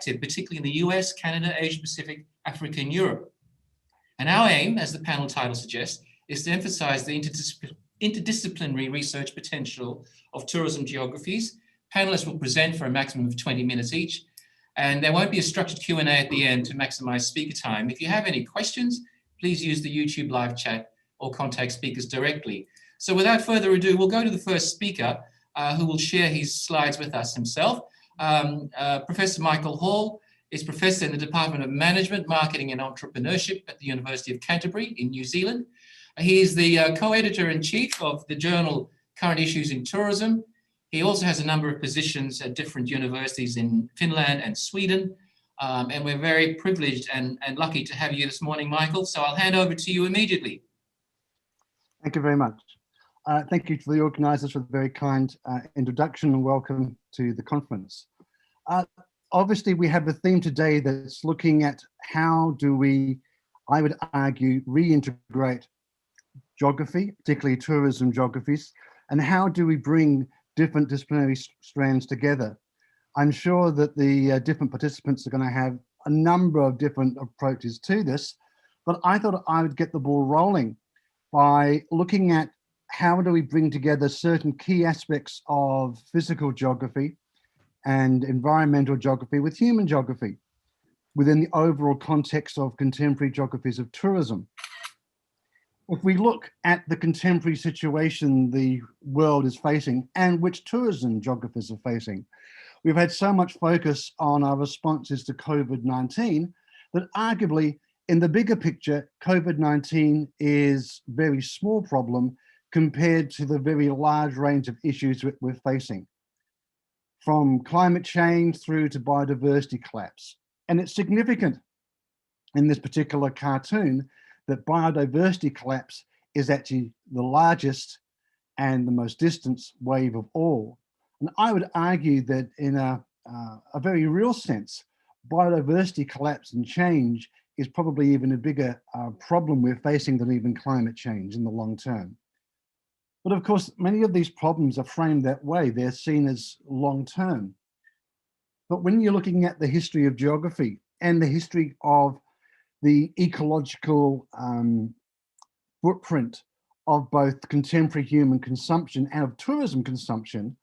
active, particularly in the US, Canada, Asia Pacific, Africa, and Europe. And our aim, as the panel title suggests, is to emphasize the interdisciplinary research potential of tourism geographies. Panelists will present for a maximum of 20 minutes each, and there won't be a structured Q&A at the end to maximize speaker time. If you have any questions, please use the YouTube live chat or contact speakers directly. So without further ado, we'll go to the first speaker, who will share his slides with us himself. Professor Michael Hall is Professor in the Department of Management, Marketing and Entrepreneurship at the University of Canterbury in New Zealand. He is the co-editor-in-chief of the journal Current Issues in Tourism. He also has a number of positions at different universities in Finland and Sweden. And we're very privileged and lucky to have you this morning, Michael. So I'll hand over to you immediately. Thank you very much. Thank you to the organisers for the very kind introduction and welcome to the conference. Obviously, we have a theme today that's looking at how do we, I would argue, reintegrate geography, particularly tourism geographies, and how do we bring different disciplinary strands together. I'm sure that the different participants are going to have a number of different approaches to this, but I thought I would get the ball rolling by looking at how do we bring together certain key aspects of physical geography and environmental geography with human geography within the overall context of contemporary geographies of tourism. If we look at the contemporary situation the world is facing and which tourism geographies are facing, we've had so much focus on our responses to COVID-19 that arguably in the bigger picture, COVID-19 is a very small problem compared to the very large range of issues that we're facing, from climate change through to biodiversity collapse. And it's significant in this particular cartoon that biodiversity collapse is actually the largest and the most distant wave of all. And I would argue that in a very real sense, biodiversity collapse and change is probably even a bigger problem we're facing than even climate change in the long term. But of course, many of these problems are framed that way. They're seen as long term. But when you're looking at the history of geography and the history of the ecological footprint of both contemporary human consumption and of tourism consumption,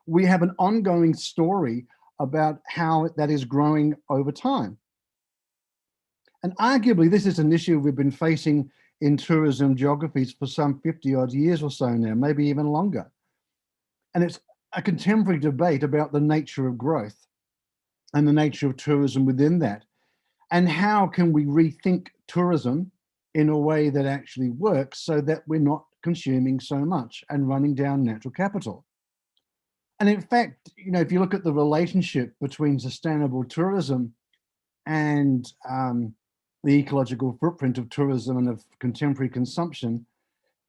we have an ongoing story about how that is growing over time. And arguably, this is an issue we've been facing in tourism geographies for some 50 odd years or so now, maybe even longer. And it's a contemporary debate about the nature of growth and the nature of tourism within that. And how can we rethink tourism in a way that actually works so that we're not consuming so much and running down natural capital. And in fact, you know, if you look at the relationship between sustainable tourism and the ecological footprint of tourism and of contemporary consumption,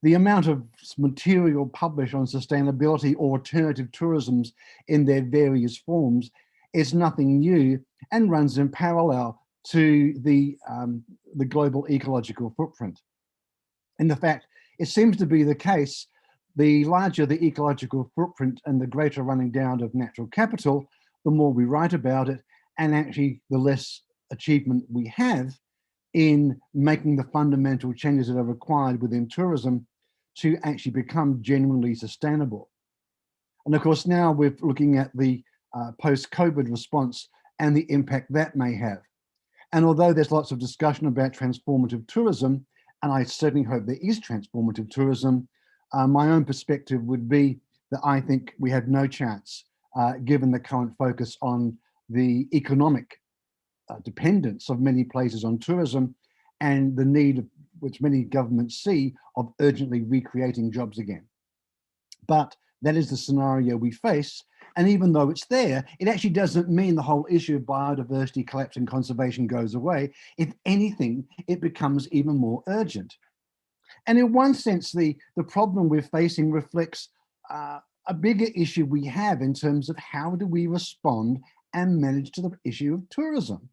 the amount of material published on sustainability or alternative tourisms in their various forms is nothing new and runs in parallel to the global ecological footprint. In fact, it seems to be the case, the larger the ecological footprint and the greater running down of natural capital, the more we write about it, and actually the less achievement we have in making the fundamental changes that are required within tourism to actually become genuinely sustainable. And of course, now we're looking at the post-COVID response and the impact that may have. And although there's lots of discussion about transformative tourism, and I certainly hope there is transformative tourism, my own perspective would be that I think we have no chance, given the current focus on the economic dependence of many places on tourism and the need which many governments see of urgently recreating jobs again. But that is the scenario we face. And even though it's there, it actually doesn't mean the whole issue of biodiversity collapse and conservation goes away. If anything, it becomes even more urgent. And in one sense, the problem we're facing reflects a bigger issue we have in terms of how do we respond and manage to the issue of tourism.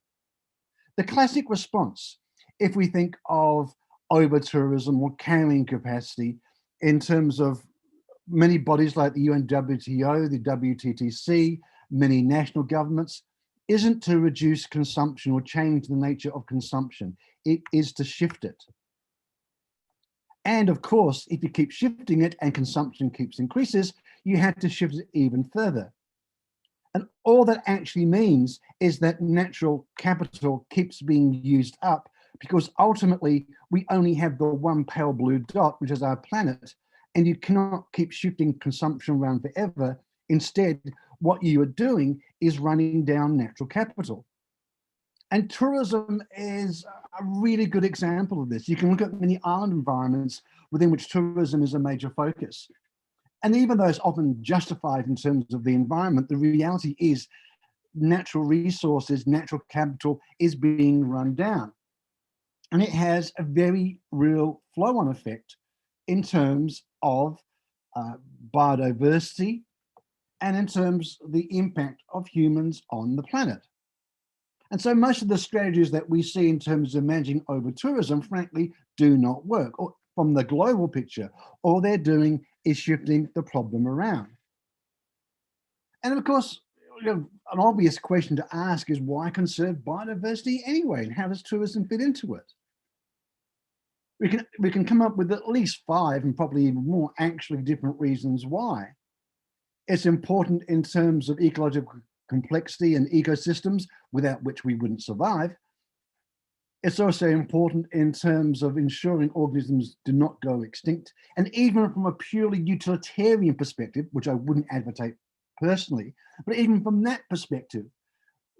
The classic response, if we think of over-tourism or carrying capacity in terms of many bodies like the UNWTO, the WTTC, many national governments, isn't to reduce consumption or change the nature of consumption. It is to shift it. And of course, if you keep shifting it and consumption keeps increases, you have to shift it even further. And all that actually means is that natural capital keeps being used up, because ultimately we only have the one pale blue dot, which is our planet, and you cannot keep shifting consumption around forever. Instead, what you are doing is running down natural capital. And tourism is a really good example of this. You can look at many island environments within which tourism is a major focus. And even though it's often justified in terms of the environment, the reality is natural resources, natural capital is being run down. And it has a very real flow-on effect in terms of biodiversity and in terms of the impact of humans on the planet. And so most of the strategies that we see in terms of managing over-tourism, frankly, do not work. Or from the global picture, all they're doing is shifting the problem around. And of course, an obvious question to ask is, why conserve biodiversity anyway? And how does tourism fit into it? We can come up with at least 5 and probably even more actually different reasons why. It's important in terms of ecological complexity and ecosystems, without which we wouldn't survive. It's also important in terms of ensuring organisms do not go extinct. And even from a purely utilitarian perspective, which I wouldn't advocate personally, but even from that perspective,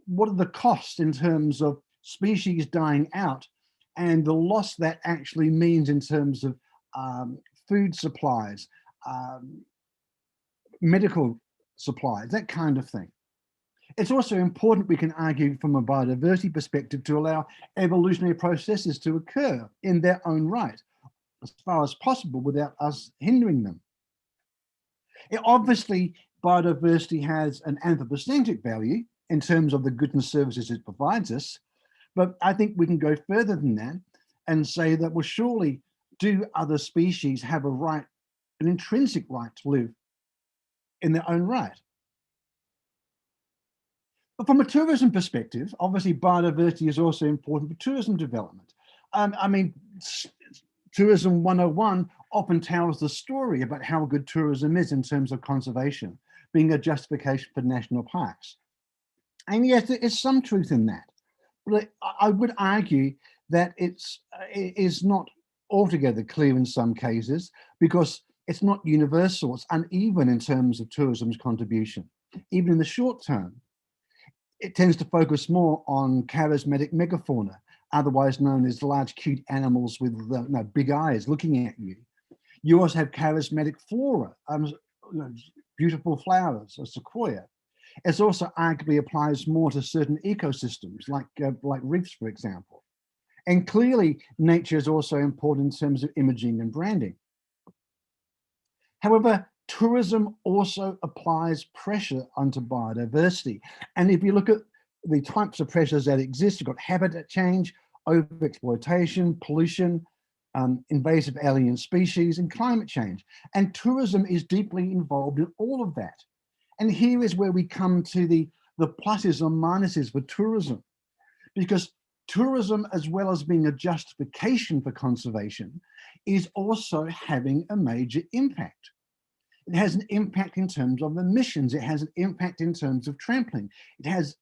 what are the costs in terms of species dying out and the loss that actually means in terms of food supplies, medical supplies, that kind of thing. It's also important, we can argue from a biodiversity perspective, to allow evolutionary processes to occur in their own right, as far as possible, without us hindering them. Obviously, biodiversity has an anthropocentric value in terms of the goods and services it provides us, but I think we can go further than that and say that, well, surely do other species have a right, an intrinsic right to live in their own right? But from a tourism perspective, obviously biodiversity is also important for tourism development. I mean, Tourism 101 often tells the story about how good tourism is in terms of conservation, being a justification for national parks. And yes, there is some truth in that. But I would argue that it is not altogether clear in some cases, because it's not universal. It's uneven in terms of tourism's contribution. Even in the short term, it tends to focus more on charismatic megafauna, otherwise known as large, cute animals with big eyes looking at you. You also have charismatic flora, beautiful flowers, a sequoia. It also arguably applies more to certain ecosystems, like reefs, for example. And clearly, nature is also important in terms of imaging and branding. However, tourism also applies pressure onto biodiversity. And if you look at the types of pressures that exist, you've got habitat change, overexploitation, pollution, invasive alien species, and climate change. And tourism is deeply involved in all of that. And here is where we come to the pluses or minuses for tourism, because tourism, as well as being a justification for conservation, is also having a major impact. It has an impact in terms of emissions. It has an impact in terms of trampling. It has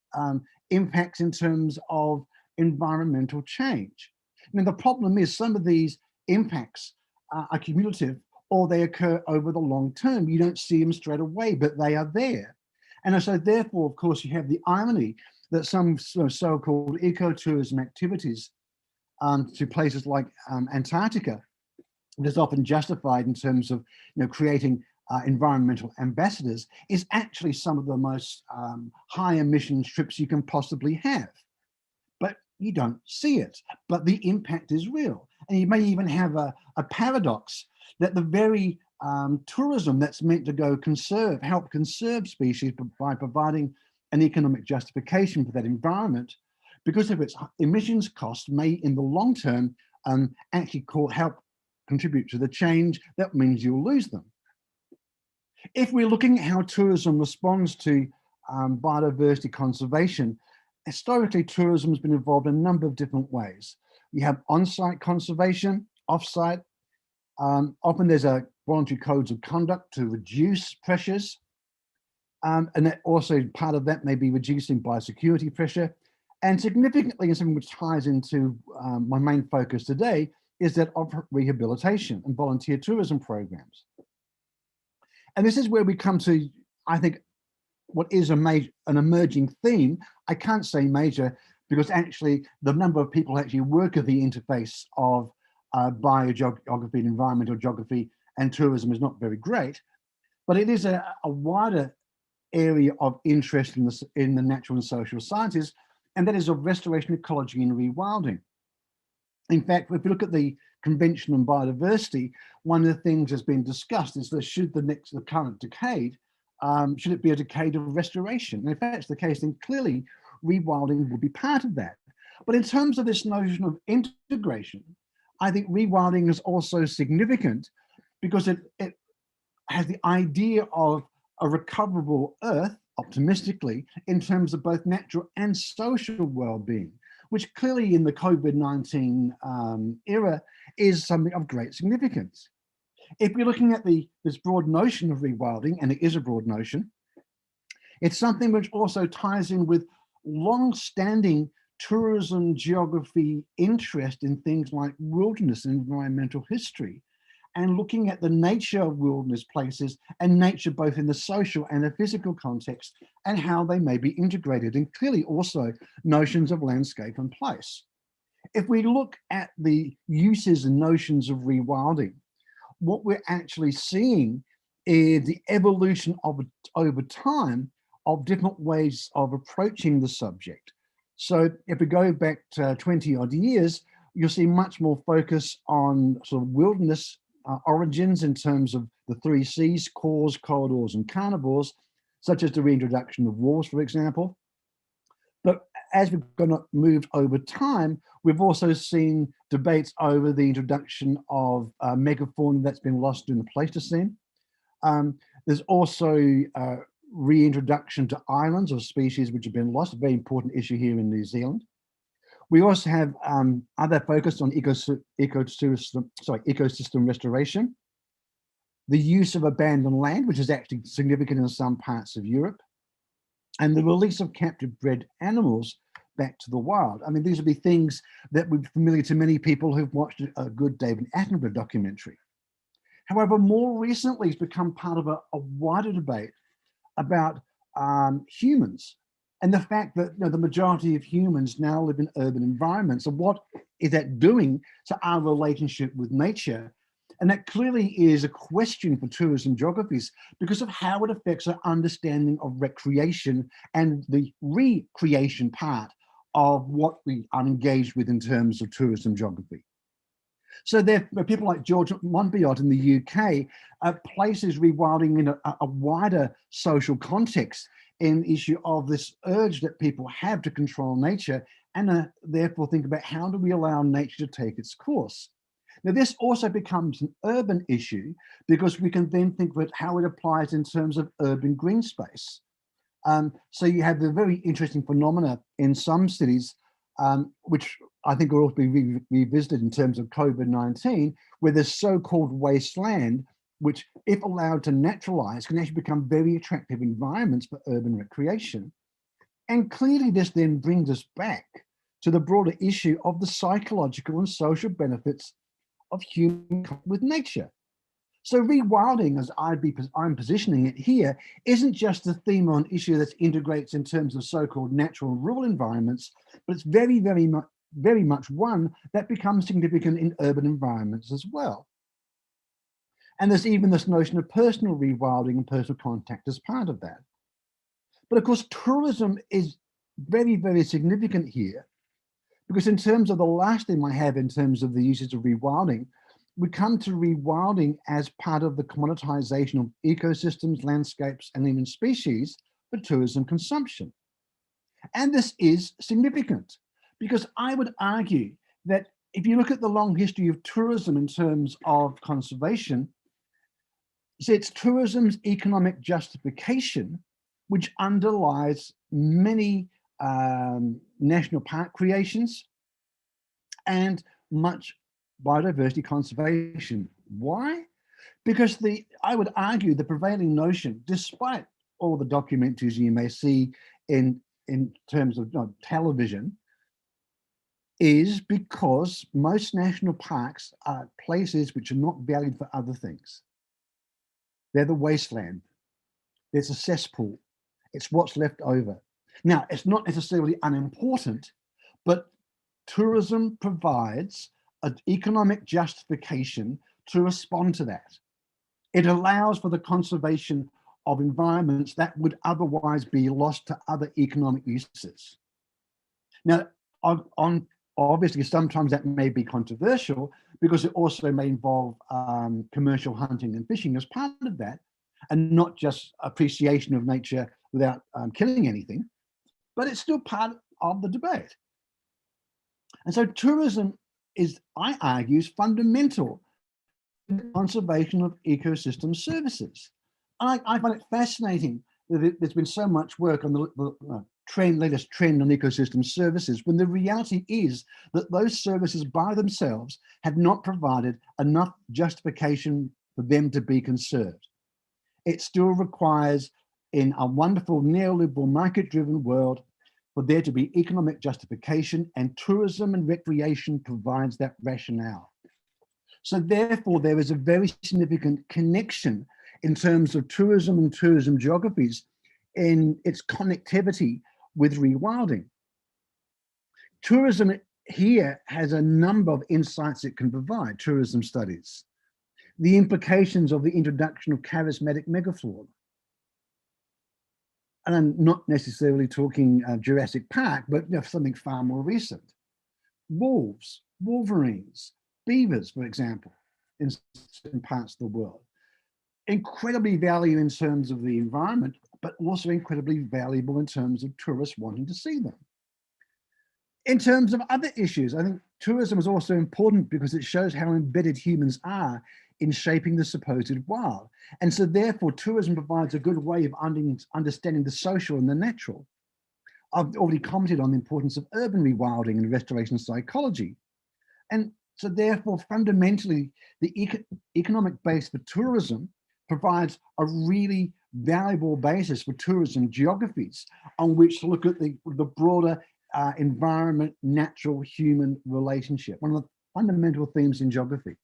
impacts in terms of environmental change. Now, the problem is some of these impacts are cumulative, or they occur over the long term. You don't see them straight away, but they are there. And so therefore, of course, you have the irony that some so-called ecotourism activities to places like Antarctica is often justified in terms of creating environmental ambassadors, is actually some of the most high emissions trips you can possibly have. But you don't see it, but the impact is real. And you may even have a paradox that the very tourism that's meant to go help conserve species by providing an economic justification for that environment, because of its emissions cost, may in the long term actually help contribute to the change that means you'll lose them. If we're looking at how tourism responds to biodiversity conservation, historically, tourism has been involved in a number of different ways. You have on-site conservation, off-site. Often there's a voluntary codes of conduct to reduce pressures. And that also part of that may be reducing biosecurity pressure. And significantly, and something which ties into my main focus today, is that of rehabilitation and volunteer tourism programs. And this is where we come to, I think, what is an emerging theme. I can't say major because actually the number of people who actually work at the interface of biogeography and environmental geography and tourism is not very great, but it is a wider area of interest in the natural and social sciences, and that is of restoration, ecology, and rewilding. In fact, if we look at the Convention on Biodiversity, one of the things that's been discussed is that should the current decade, should it be a decade of restoration? And if that's the case, then clearly rewilding will be part of that. But in terms of this notion of integration, I think rewilding is also significant because it has the idea of a recoverable earth, optimistically, in terms of both natural and social well-being, which clearly in the COVID-19 era is something of great significance. If you're looking at this broad notion of rewilding, and it is a broad notion, it's something which also ties in with long-standing tourism geography interest in things like wilderness and environmental history, and looking at the nature of wilderness places and nature both in the social and the physical context and how they may be integrated, and clearly also notions of landscape and place. If we look at the uses and notions of rewilding, what we're actually seeing is the evolution of over time of different ways of approaching the subject. So if we go back to 20 odd years, you'll see much more focus on sort of wilderness origins in terms of the 3 Cs, cause, corridors, and carnivores, such as the reintroduction of wolves, for example. But as we've moved over time, we've also seen debates over the introduction of megafauna that's been lost in the Pleistocene. There's also reintroduction to islands of species which have been lost, a very important issue here in New Zealand. We also have other focus on ecosystem restoration, the use of abandoned land, which is actually significant in some parts of Europe, and the release of captive bred animals back to the wild. I mean, these would be things that would be familiar to many people who've watched a good David Attenborough documentary. However, more recently, it's become part of a wider debate about humans, and the fact that the majority of humans now live in urban environments, and what is that doing to our relationship with nature? And that clearly is a question for tourism geographies because of how it affects our understanding of recreation and the recreation part of what we are engaged with in terms of tourism geography. So there are people like George Monbiot in the UK places rewilding in a wider social context in the issue of this urge that people have to control nature, and therefore think about how do we allow nature to take its course. Now, this also becomes an urban issue because we can then think about how it applies in terms of urban green space. So you have the very interesting phenomena in some cities, which I think will also be revisited in terms of COVID-19, where there's so-called wasteland, which, if allowed to naturalize, can actually become very attractive environments for urban recreation. And clearly this then brings us back to the broader issue of the psychological and social benefits of human contact with nature. So rewilding, as I'm positioning it here, isn't just a theme or an issue that integrates in terms of so-called natural and rural environments, but it's very, very much one that becomes significant in urban environments as well. And there's even this notion of personal rewilding and personal contact as part of that. But of course, tourism is very, very significant here, because in terms of the last thing I have in terms of the uses of rewilding, we come to rewilding as part of the commoditization of ecosystems, landscapes, and even species for tourism consumption. And this is significant because I would argue that if you look at the long history of tourism in terms of conservation, it's tourism's economic justification which underlies many national park creations, and much biodiversity conservation. Why? Because I would argue the prevailing notion, despite all the documentaries you may see in terms of television, is because most national parks are places which are not valued for other things. They're the wasteland. There's a cesspool. It's what's left over. Now, it's not necessarily unimportant, but tourism provides an economic justification to respond to that. It allows for the conservation of environments that would otherwise be lost to other economic uses. Now, obviously, sometimes that may be controversial because it also may involve commercial hunting and fishing as part of that, and not just appreciation of nature without killing anything, but it's still part of the debate. And so tourism is, I argue, is fundamental to the conservation of ecosystem services. I find it fascinating that there's been so much work on the latest trend on ecosystem services, when the reality is that those services by themselves have not provided enough justification for them to be conserved. It still requires, in a wonderful neoliberal market-driven world, for there to be economic justification, and tourism and recreation provides that rationale. So therefore, there is a very significant connection in terms of tourism and tourism geographies in its connectivity with rewilding. Tourism here has a number of insights it can provide, tourism studies. The implications of the introduction of charismatic megafauna. And I'm not necessarily talking Jurassic Park, but something far more recent. Wolves, wolverines, beavers, for example, in certain parts of the world. Incredibly valuable in terms of the environment, but also incredibly valuable in terms of tourists wanting to see them. In terms of other issues, I think tourism is also important because it shows how embedded humans are in shaping the supposed wild. And so therefore, tourism provides a good way of understanding the social and the natural. I've already commented on the importance of urban rewilding and restoration psychology. And so therefore, fundamentally, the economic base for tourism provides a really valuable basis for tourism geographies on which to look at the broader environment, natural, human relationship, one of the fundamental themes in geography.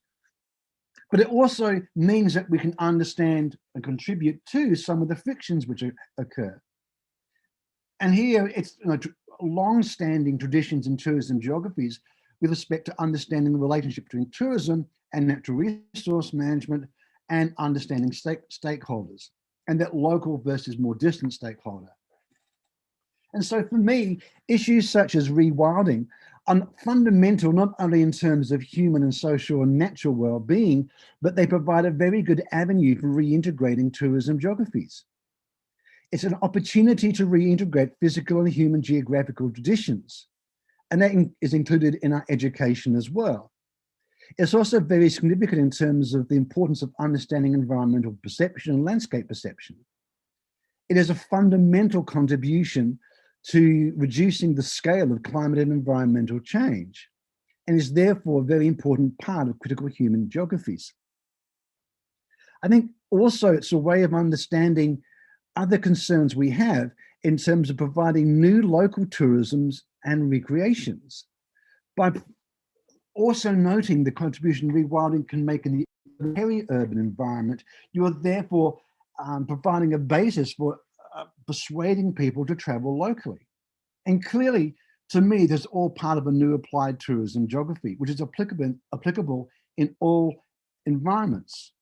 But it also means that we can understand and contribute to some of the frictions which occur. And here it's long-standing traditions in tourism geographies with respect to understanding the relationship between tourism and natural resource management and understanding stakeholders, and that local versus more distant stakeholder. And so for me, issues such as rewilding are fundamental, not only in terms of human and social and natural well-being, but they provide a very good avenue for reintegrating tourism geographies. It's an opportunity to reintegrate physical and human geographical traditions, and that is included in our education as well. It's also very significant in terms of the importance of understanding environmental perception and landscape perception. It is a fundamental contribution to reducing the scale of climate and environmental change, and is therefore a very important part of critical human geographies. I think also it's a way of understanding other concerns we have in terms of providing new local tourisms and recreations, by also noting the contribution rewilding can make in the peri-urban environment. You are therefore providing a basis for persuading people to travel locally. And clearly, to me, this is all part of a new applied tourism geography, which is applicable in all environments.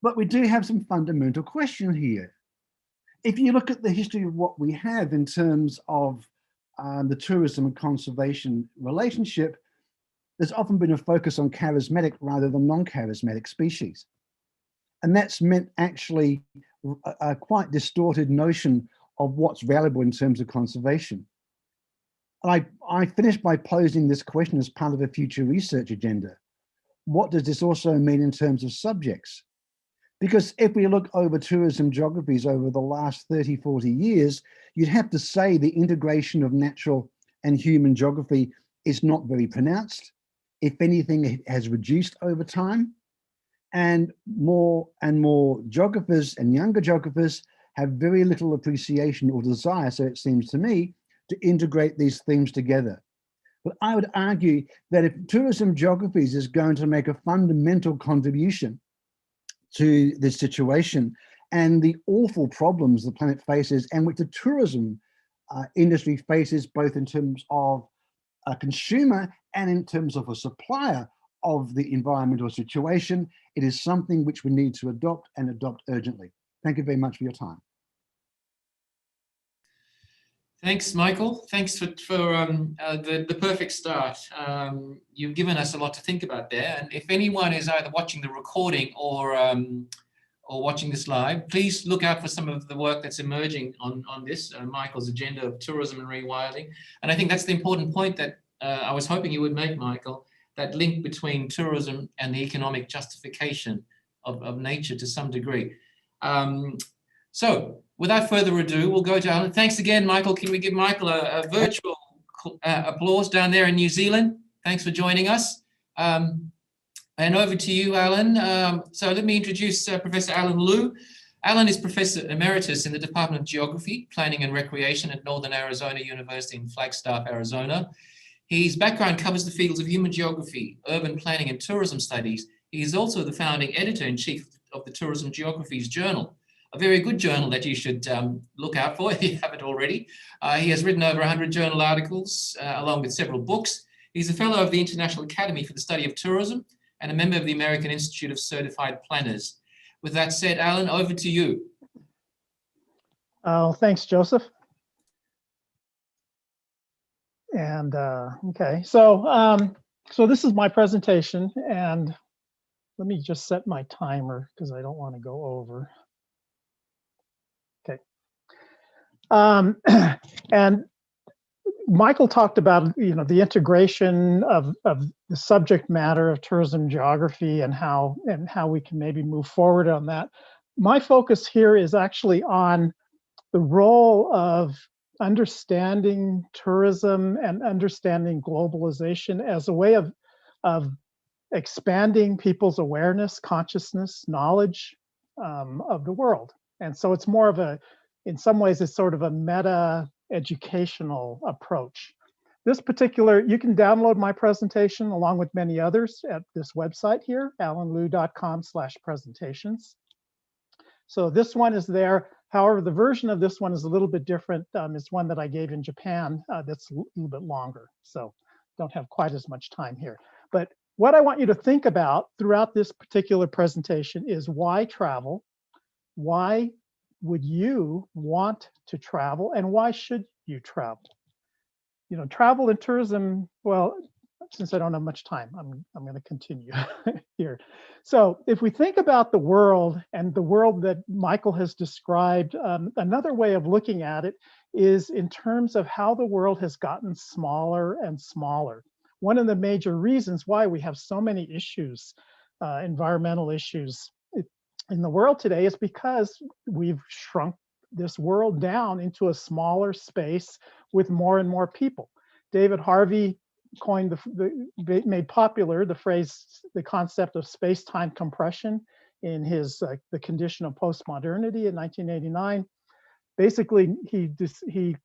But we do have some fundamental questions here. If you look at the history of what we have in terms of the tourism and conservation relationship, there's often been a focus on charismatic rather than non-charismatic species. And that's meant actually a quite distorted notion of what's valuable in terms of conservation. And I finished by posing this question as part of a future research agenda. What does this also mean in terms of subjects? Because if we look over tourism geographies over the last 30, 40 years, you'd have to say the integration of natural and human geography is not very pronounced. If anything, it has reduced over time. And more geographers and younger geographers have very little appreciation or desire, so it seems to me, to integrate these themes together. But I would argue that if tourism geographies is going to make a fundamental contribution to this situation and the awful problems the planet faces and which the tourism industry faces, both in terms of a consumer and in terms of a supplier of the environmental situation, it is something which we need to adopt and adopt urgently. Thank you very much for your time. Thanks, Michael. Thanks for the perfect start. You've given us a lot to think about there. And if anyone is either watching the recording or watching this live, please look out for some of the work that's emerging on this, Michael's agenda of tourism and rewilding. And I think that's the important point that I was hoping you would make, Michael, that link between tourism and the economic justification of nature to some degree. So without further ado, we'll go to Alan. Thanks again, Michael. Can we give Michael a virtual applause down there in New Zealand? Thanks for joining us. And over to you, Alan. So let me introduce Professor Alan Liu. Alan is Professor Emeritus in the Department of Geography, Planning and Recreation at Northern Arizona University in Flagstaff, Arizona. His background covers the fields of human geography, urban planning, and tourism studies. He is also the founding editor-in-chief of the Tourism Geographies Journal, a very good journal that you should look out for if you haven't already. He has written over 100 journal articles, along with several books. He's a fellow of the International Academy for the Study of Tourism and a member of the American Institute of Certified Planners. With that said, Alan, over to you. Oh, thanks, Joseph. And okay, so this is my presentation, and let me just set my timer because I don't want to go over. Okay. And Michael talked about, the integration of the subject matter of tourism geography and how we can maybe move forward on that. My focus here is actually on the role of understanding tourism and understanding globalization as a way of expanding people's awareness, consciousness, knowledge of the world. And so it's more of in some ways, it's sort of a meta educational approach. This particular, you can download my presentation along with many others at this website here, alanliu.com/presentations. So this one is there. However, the version of this one is a little bit different. It's one that I gave in Japan that's a little bit longer. So don't have quite as much time here. But what I want you to think about throughout this particular presentation is why travel? Why would you want to travel, and why should you travel? Travel and tourism, well, since I don't have much time, I'm going to continue here. So if we think about the world and the world that Michael has described, another way of looking at it is in terms of how the world has gotten smaller and smaller. One of the major reasons why we have so many issues, environmental issues in the world today, is because we've shrunk this world down into a smaller space with more and more people. David Harvey coined made popular the concept of space-time compression in his The Condition of Postmodernity in 1989. Basically, he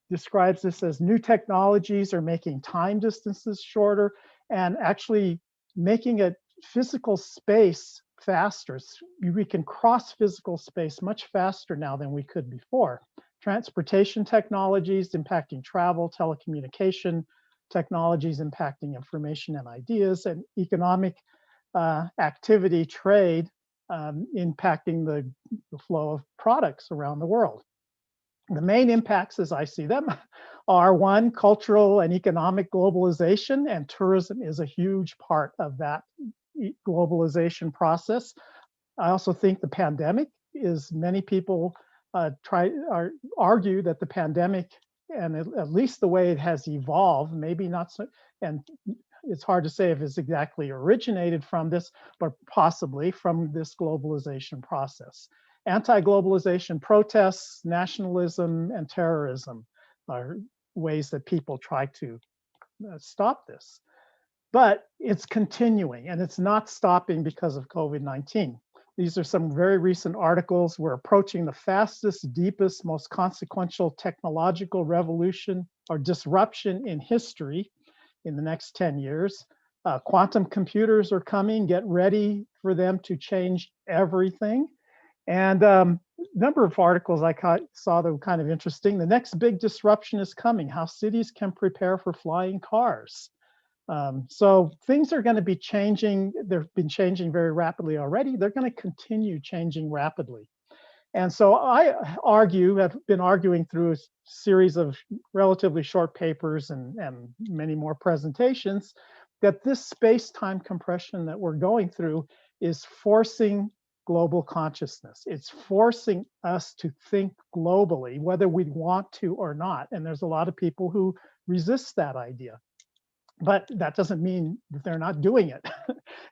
describes this as new technologies are making time distances shorter and actually making a physical space faster. We can cross physical space much faster now than we could before. Transportation technologies impacting travel, telecommunication technologies impacting information and ideas, and economic activity, trade, impacting the flow of products around the world. The main impacts, as I see them, are one, cultural and economic globalization, and tourism is a huge part of that globalization process. I also think the pandemic is, many people argue that the pandemic, and at least the way it has evolved, maybe not so, and it's hard to say if it's exactly originated from this, but possibly from this globalization process. Anti-globalization protests, nationalism, and terrorism are ways that people try to stop this. But it's continuing, and it's not stopping because of COVID-19. These are some very recent articles. We're approaching the fastest, deepest, most consequential technological revolution or disruption in history in the next 10 years. Quantum computers are coming. Get ready for them to change everything. And a number of articles I saw that were kind of interesting. The next big disruption is coming, how cities can prepare for flying cars. So things are going to be changing. They've been changing very rapidly already. They're going to continue changing rapidly. And so I have been arguing through a series of relatively short papers and many more presentations, that this space-time compression that we're going through is forcing global consciousness. It's forcing us to think globally, whether we want to or not. And there's a lot of people who resist that idea. But that doesn't mean that they're not doing it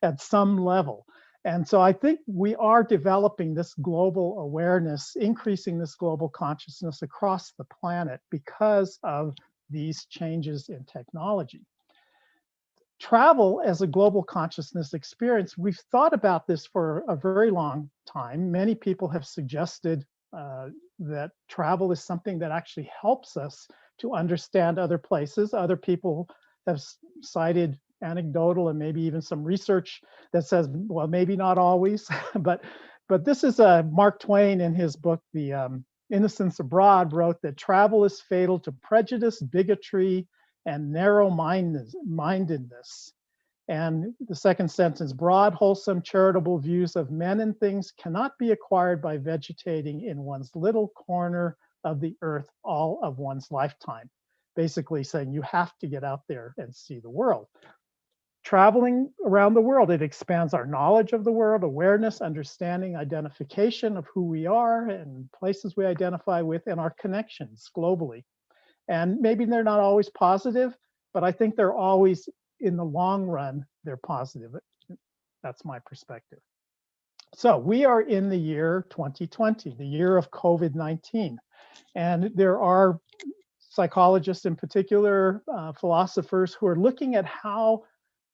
at some level. And so I think we are developing this global awareness, increasing this global consciousness across the planet because of these changes in technology. Travel as a global consciousness experience, we've thought about this for a very long time. Many people have suggested that travel is something that actually helps us to understand other places. Other people have cited anecdotal and maybe even some research that says, well, maybe not always, but this is Mark Twain in his book, The Innocents Abroad, wrote that travel is fatal to prejudice, bigotry, and narrow-mindedness. And the second sentence, broad, wholesome, charitable views of men and things cannot be acquired by vegetating in one's little corner of the earth all of one's lifetime. Basically saying you have to get out there and see the world. Traveling around the world, it expands our knowledge of the world, awareness, understanding, identification of who we are and places we identify with, and our connections globally. And maybe they're not always positive, but I think they're always, in the long run, they're positive. That's my perspective. So we are in the year 2020, the year of COVID-19. And there are psychologists in particular, philosophers who are looking at how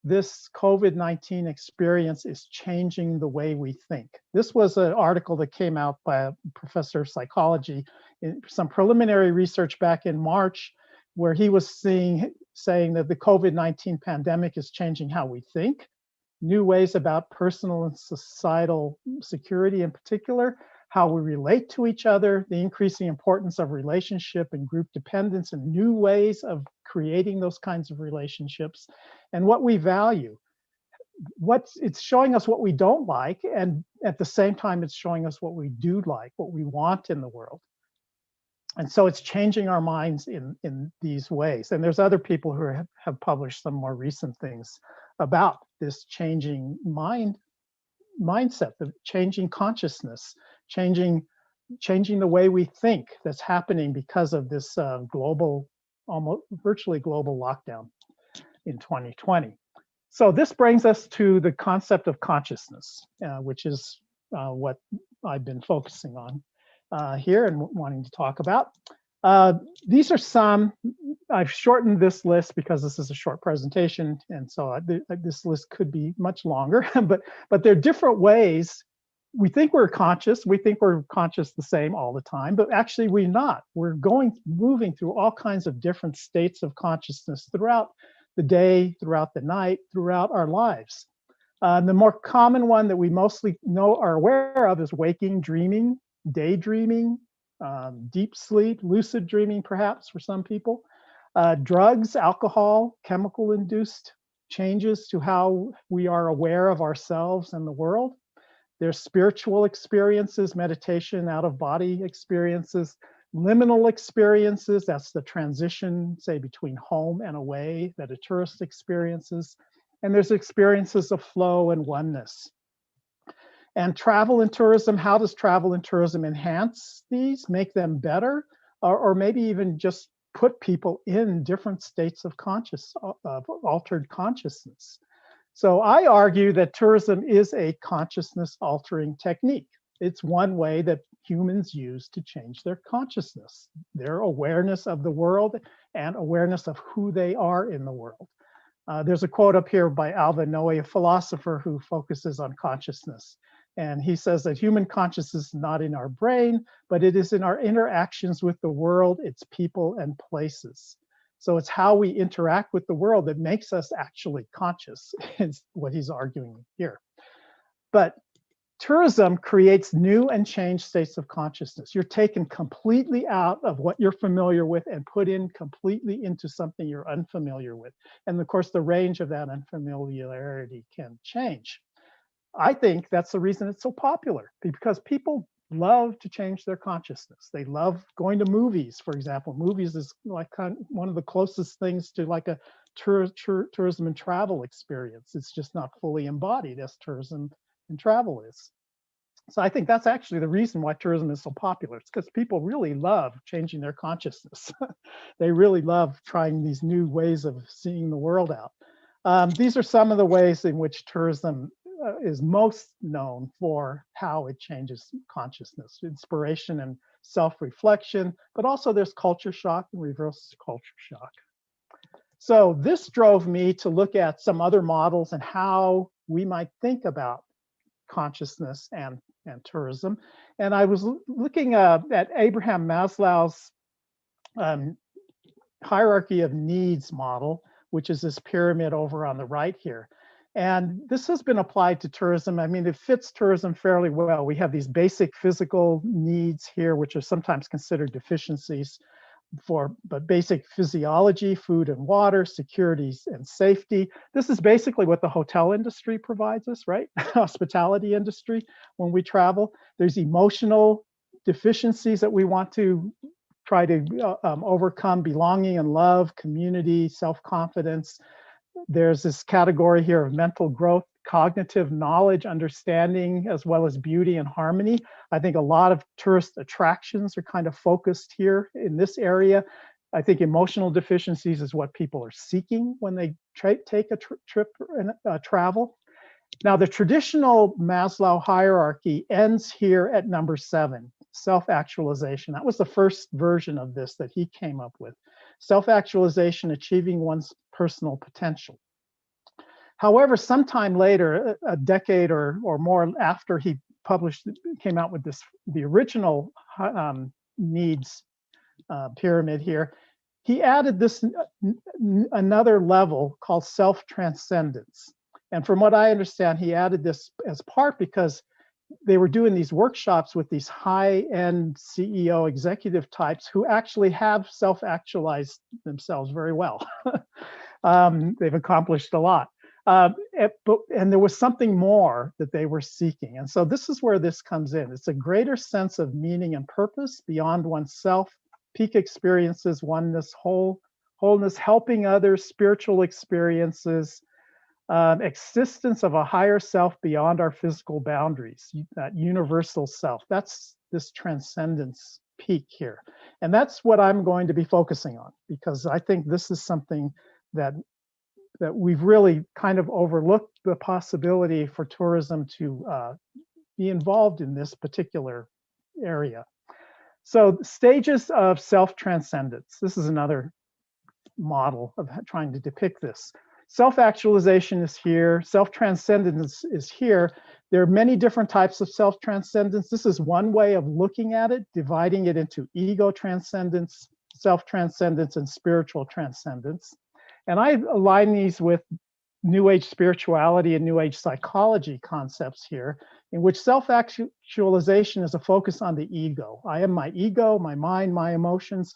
this COVID-19 experience is changing the way we think. This was an article that came out by a professor of psychology in some preliminary research back in March, where he was saying that the COVID-19 pandemic is changing how we think, new ways about personal and societal security in particular, how we relate to each other, the increasing importance of relationship and group dependence, and new ways of creating those kinds of relationships, and what we value. It's showing us what we don't like, and at the same time, it's showing us what we do like, what we want in the world. And so it's changing our minds in these ways. And there's other people who have published some more recent things about this changing mindset, the changing consciousness, changing the way we think that's happening because of this global, almost virtually global lockdown in 2020. So this brings us to the concept of consciousness, which is what I've been focusing on here and wanting to talk about. These are some, I've shortened this list because this is a short presentation, and so this list could be much longer, but there are different ways. We think we're conscious the same all the time, but actually we're not. We're moving through all kinds of different states of consciousness throughout the day, throughout the night, throughout our lives. The more common one that we mostly are aware of is waking dreaming, daydreaming, deep sleep, lucid dreaming perhaps for some people. Drugs, alcohol, chemical-induced changes to how we are aware of ourselves and the world. There's spiritual experiences, meditation, out-of-body experiences, liminal experiences, that's the transition, say, between home and away that a tourist experiences. And there's experiences of flow and oneness. And travel and tourism, how does travel and tourism enhance these, make them better, or maybe even just put people in different states of altered consciousness. So I argue that tourism is a consciousness altering technique. It's one way that humans use to change their consciousness, their awareness of the world and awareness of who they are in the world. There's a quote up here by Alva Noe, a philosopher who focuses on consciousness. And he says that human consciousness is not in our brain, but it is in our interactions with the world, its people and places. So it's how we interact with the world that makes us actually conscious, is what he's arguing here. But tourism creates new and changed states of consciousness. You're taken completely out of what you're familiar with and put in completely into something you're unfamiliar with. And of course, the range of that unfamiliarity can change. I think that's the reason it's so popular, because people love to change their consciousness. They love going to movies, for example. Movies is like one of the closest things to like a tourism and travel experience. It's just not fully embodied as tourism and travel is. So I think that's actually the reason why tourism is so popular. It's because people really love changing their consciousness. They really love trying these new ways of seeing the world out. These are some of the ways in which tourism is most known for how it changes consciousness, inspiration and self-reflection, but also there's culture shock and reverse culture shock. So this drove me to look at some other models and how we might think about consciousness and tourism. And I was looking at Abraham Maslow's hierarchy of needs model, which is this pyramid over on the right here. And this has been applied to tourism. I mean, it fits tourism fairly well. We have these basic physical needs here, which are sometimes considered deficiencies but basic physiology, food and water, security and safety. This is basically what the hotel industry provides us, right? Hospitality industry when we travel. There's emotional deficiencies that we want to try to overcome: belonging and love, community, self-confidence. There's this category here of mental growth, cognitive knowledge, understanding, as well as beauty and harmony. I think a lot of tourist attractions are kind of focused here in this area. I think emotional deficiencies is what people are seeking when they take a trip and travel. Now, the traditional Maslow hierarchy ends here at number 7, self-actualization. That was the first version of this that he came up with. Self-actualization, achieving one's personal potential. However, sometime later, a decade or more after he came out with the original needs pyramid here, he added this another level called self-transcendence. And from what I understand, he added this as part because they were doing these workshops with these high-end CEO executive types who actually have self-actualized themselves very well. They've accomplished a lot. And there was something more that they were seeking. And so this is where this comes in. It's a greater sense of meaning and purpose beyond oneself, peak experiences, oneness, wholeness, helping others, spiritual experiences, existence of a higher self beyond our physical boundaries, that universal self. That's this transcendence peak here. And that's what I'm going to be focusing on, because I think this is something that we've really kind of overlooked the possibility for tourism to be involved in this particular area. So stages of self-transcendence. This is another model of trying to depict this. Self-actualization is here. Self-transcendence is here. There are many different types of self-transcendence. This is one way of looking at it, dividing it into ego transcendence, self-transcendence, and spiritual transcendence. And I align these with New Age spirituality and New Age psychology concepts here, in which self-actualization is a focus on the ego. I am my ego, my mind, my emotions.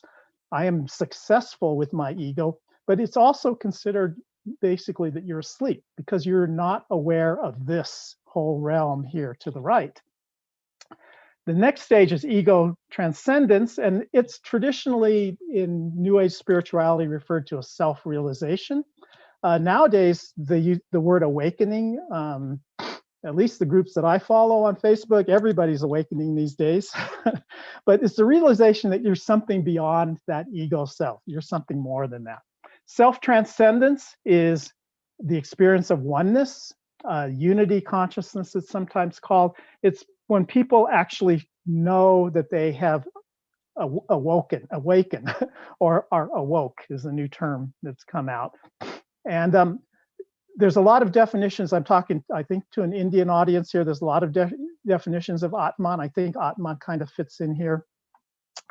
I am successful with my ego, but it's also considered basically that you're asleep because you're not aware of this whole realm here to the right. The next stage is ego transcendence, and it's traditionally in New Age spirituality referred to as self-realization. Nowadays, the word awakening at least the groups that I follow on Facebook, everybody's awakening these days. But it's the realization that you're something beyond that ego self. You're something more than that. Self-transcendence is the experience of oneness, unity consciousness, it's sometimes called. It's when people actually know that they have awaken, or are awoke is a new term that's come out. And there's a lot of definitions. I'm talking, I think, to an Indian audience here. There's a lot of definitions of Atman. I think Atman kind of fits in here.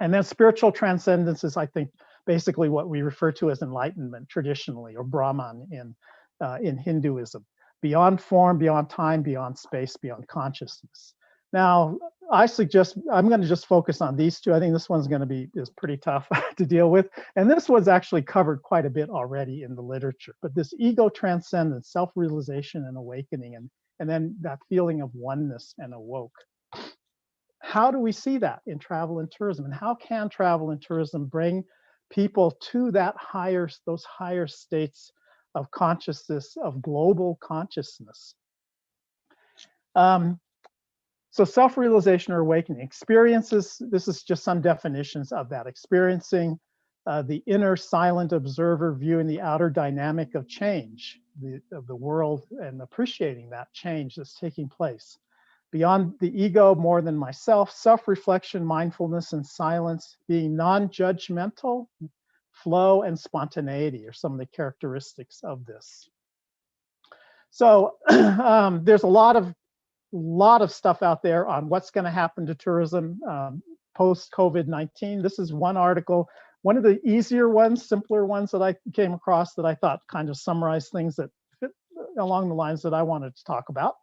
And then spiritual transcendence is, I think, basically what we refer to as enlightenment traditionally, or Brahman in Hinduism. Beyond form, beyond time, beyond space, beyond consciousness. Now, I suggest I'm going to just focus on these two. I think this one's going to be pretty tough to deal with. And this was actually covered quite a bit already in the literature. But this ego transcendence, self-realization and awakening, and then that feeling of oneness and awoke. How do we see that in travel and tourism? And how can travel and tourism bring people to those higher states of consciousness, of global consciousness? So self-realization or awakening experiences, this is just some definitions of that. Experiencing the inner silent observer viewing the outer dynamic of change of the world and appreciating that change that's taking place. Beyond the ego, more than myself, self-reflection, mindfulness, and silence, being non-judgmental, flow, and spontaneity are some of the characteristics of this. So there's a lot of stuff out there on what's going to happen to tourism post-COVID-19. This is one article, one of the easier ones, simpler ones that I came across that I thought kind of summarized things that fit along the lines that I wanted to talk about.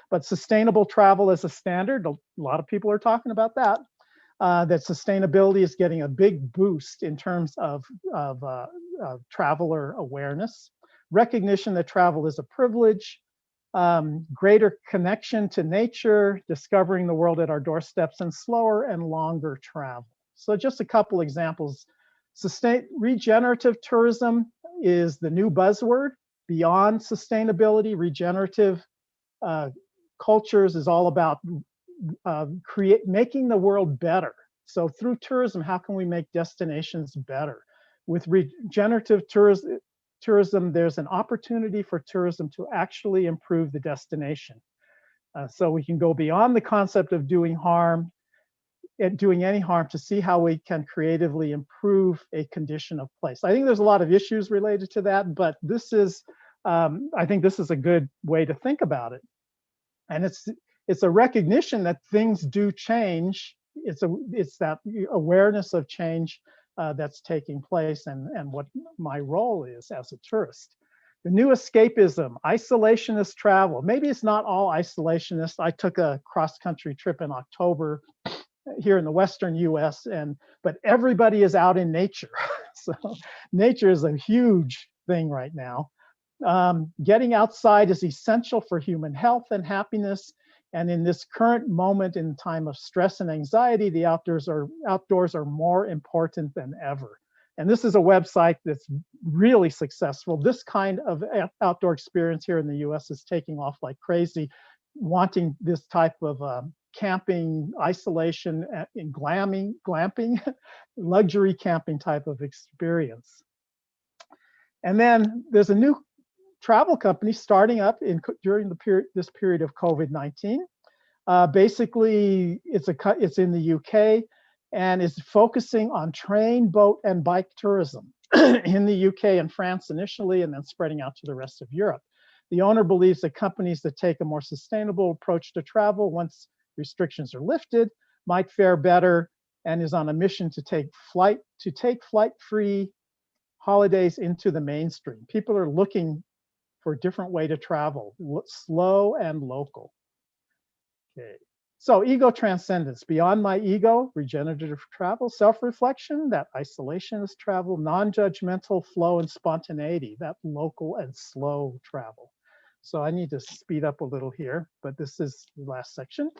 But sustainable travel as a standard, a lot of people are talking about that. That sustainability is getting a big boost in terms of traveler awareness, recognition that travel is a privilege, greater connection to nature, discovering the world at our doorsteps, and slower and longer travel. So just a couple examples. Regenerative tourism is the new buzzword. Beyond sustainability, regenerative cultures is all about making the world better. So through tourism, how can we make destinations better? With regenerative tourism, there's an opportunity for tourism to actually improve the destination. So we can go beyond the concept of doing harm, doing any harm, to see how we can creatively improve a condition of place. I think there's a lot of issues related to that, but this is, I think this is a good way to think about it. And it's a recognition that things do change. It's that awareness of change that's taking place, and what my role is as a tourist. The new escapism, isolationist travel. Maybe it's not all isolationist. I took a cross-country trip in October here in the Western US, but everybody is out in nature. So nature is a huge thing right now. Getting outside is essential for human health and happiness. And in this current moment in time of stress and anxiety, the outdoors are more important than ever. And this is a website that's really successful. This kind of outdoor experience here in the US is taking off like crazy, wanting this type of camping, isolation, and glamping, luxury camping type of experience. And then there's a new travel company starting up during this period of COVID-19. Basically, it's in the UK and is focusing on train, boat, and bike tourism in the UK and France initially, and then spreading out to the rest of Europe. The owner believes that companies that take a more sustainable approach to travel once restrictions are lifted might fare better, and is on a mission to take flight-free holidays into the mainstream. People are looking for a different way to travel, slow and local. Okay, so ego transcendence, beyond my ego, regenerative travel, self-reflection, that isolationist travel, non-judgmental flow and spontaneity, that local and slow travel. So I need to speed up a little here, but this is the last section.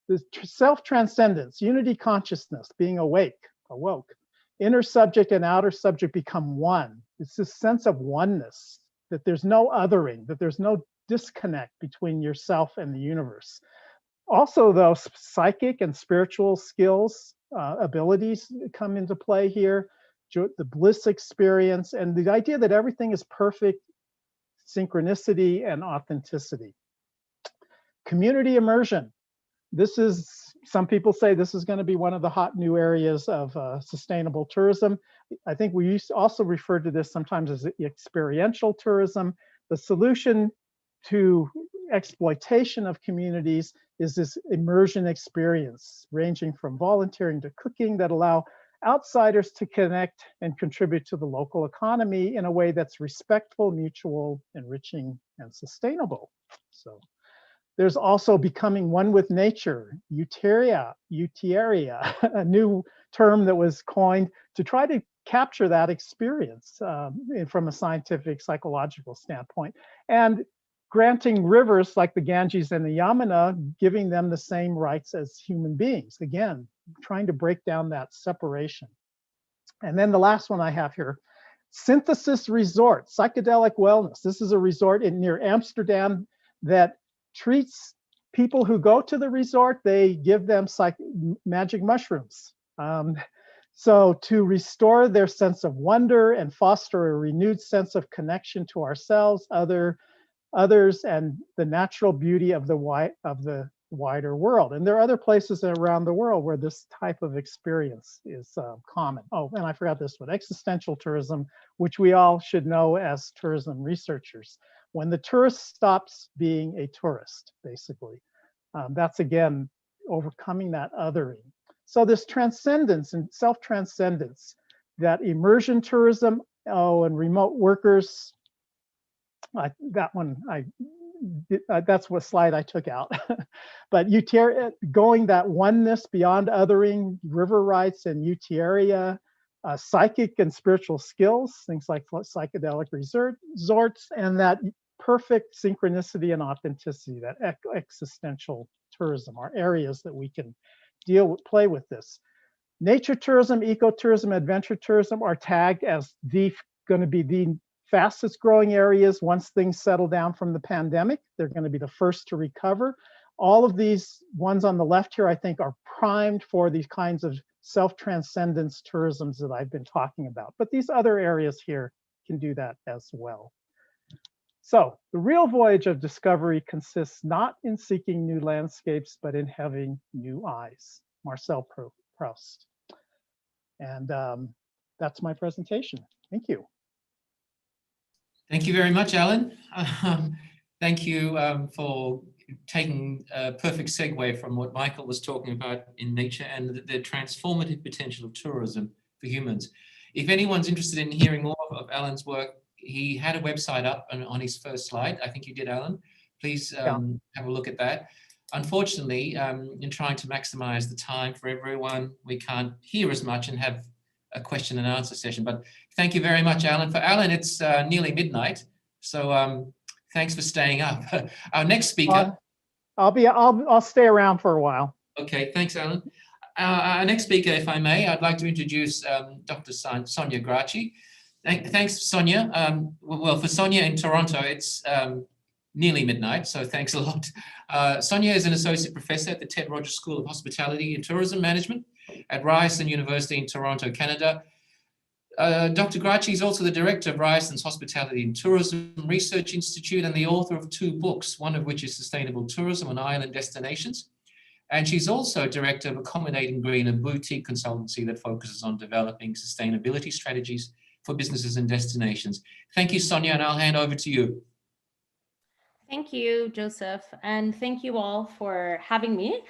This self-transcendence, unity consciousness, being awoke. Inner subject and outer subject become one. It's this sense of oneness, that there's no othering, that there's no disconnect between yourself and the universe. Also, though, psychic and spiritual skills, abilities come into play here, the bliss experience, and the idea that everything is perfect, synchronicity and authenticity. Community immersion. This is, some people say this is going to be one of the hot new areas of sustainable tourism. I think we used to also refer to this sometimes as experiential tourism. The solution to exploitation of communities is this immersion experience, ranging from volunteering to cooking, that allow outsiders to connect and contribute to the local economy in a way that's respectful, mutual, enriching, and sustainable. So there's also becoming one with nature, euteria, a new term that was coined to try to capture that experience from a scientific, psychological standpoint. And granting rivers like the Ganges and the Yamuna, giving them the same rights as human beings. Again, trying to break down that separation. And then the last one I have here, Synthesis Resort, psychedelic wellness. This is a resort near Amsterdam that treats people who go to the resort, they give them magic mushrooms. So to restore their sense of wonder and foster a renewed sense of connection to ourselves, others, and the natural beauty of the wider world. And there are other places around the world where this type of experience is common. Oh, and I forgot this one, existential tourism, which we all should know as tourism researchers. When the tourist stops being a tourist, basically. That's, again, overcoming that othering. So this transcendence and self-transcendence, that immersion tourism, and remote workers, that's what slide I took out. But going that oneness beyond othering, river rights and euteria, psychic and spiritual skills, things like psychedelic resorts, and that perfect synchronicity and authenticity, that existential tourism, are areas that we can play with this. Nature tourism, ecotourism, adventure tourism are tagged as going to be the fastest growing areas once things settle down from the pandemic. They're going to be the first to recover. All of these ones on the left here, I think, are primed for these kinds of self-transcendence tourisms that I've been talking about. But these other areas here can do that as well. So the real voyage of discovery consists not in seeking new landscapes, but in having new eyes. Marcel Proust. And that's my presentation. Thank you. Thank you very much, Alan. Thank you for taking a perfect segue from what Michael was talking about in nature and the transformative potential of tourism for humans. If anyone's interested in hearing more of Alan's work, he had a website up on his first slide. I think you did, Alan. Please have a look at that. Unfortunately, in trying to maximize the time for everyone, we can't hear as much and have a question and answer session. But thank you very much, Alan. For Alan, it's nearly midnight, so thanks for staying up. Our next speaker. I'll stay around for a while. Okay, thanks, Alan. Our next speaker, if I may, I'd like to introduce Dr. Sonia Gracchi. Thanks, Sonia. Well, for Sonia in Toronto, it's nearly midnight, so thanks a lot. Sonia is an associate professor at the Ted Rogers School of Hospitality and Tourism Management at Ryerson University in Toronto, Canada. Dr. Gracchi is also the director of Ryerson's Hospitality and Tourism Research Institute and the author of 2 books, one of which is Sustainable Tourism on Island Destinations. And she's also director of Accommodating Green, a boutique consultancy that focuses on developing sustainability strategies for businesses and destinations. Thank you, Sonia, and I'll hand over to you. Thank you, Joseph, and thank you all for having me.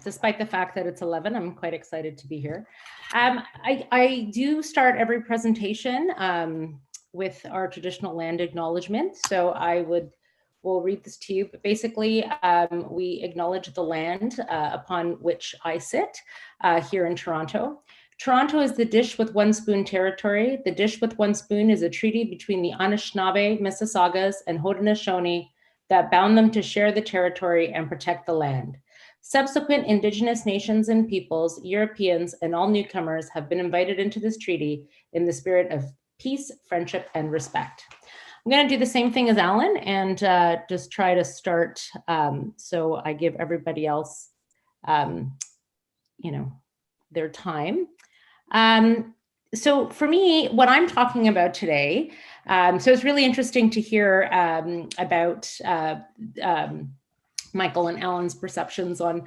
Despite the fact that it's 11, I'm quite excited to be here. I do start every presentation with our traditional land acknowledgement, so will read this to you, but basically we acknowledge the land upon which I sit here in Toronto. Toronto is the dish with one spoon territory. The dish with one spoon is a treaty between the Anishinaabe, Mississaugas, and Haudenosaunee that bound them to share the territory and protect the land. Subsequent Indigenous nations and peoples, Europeans, and all newcomers have been invited into this treaty in the spirit of peace, friendship, and respect. I'm going to do the same thing as Alan and just try to start so I give everybody else, you know, their time. So for me, what I'm talking about today, so it's really interesting to hear about Michael and Alan's perceptions on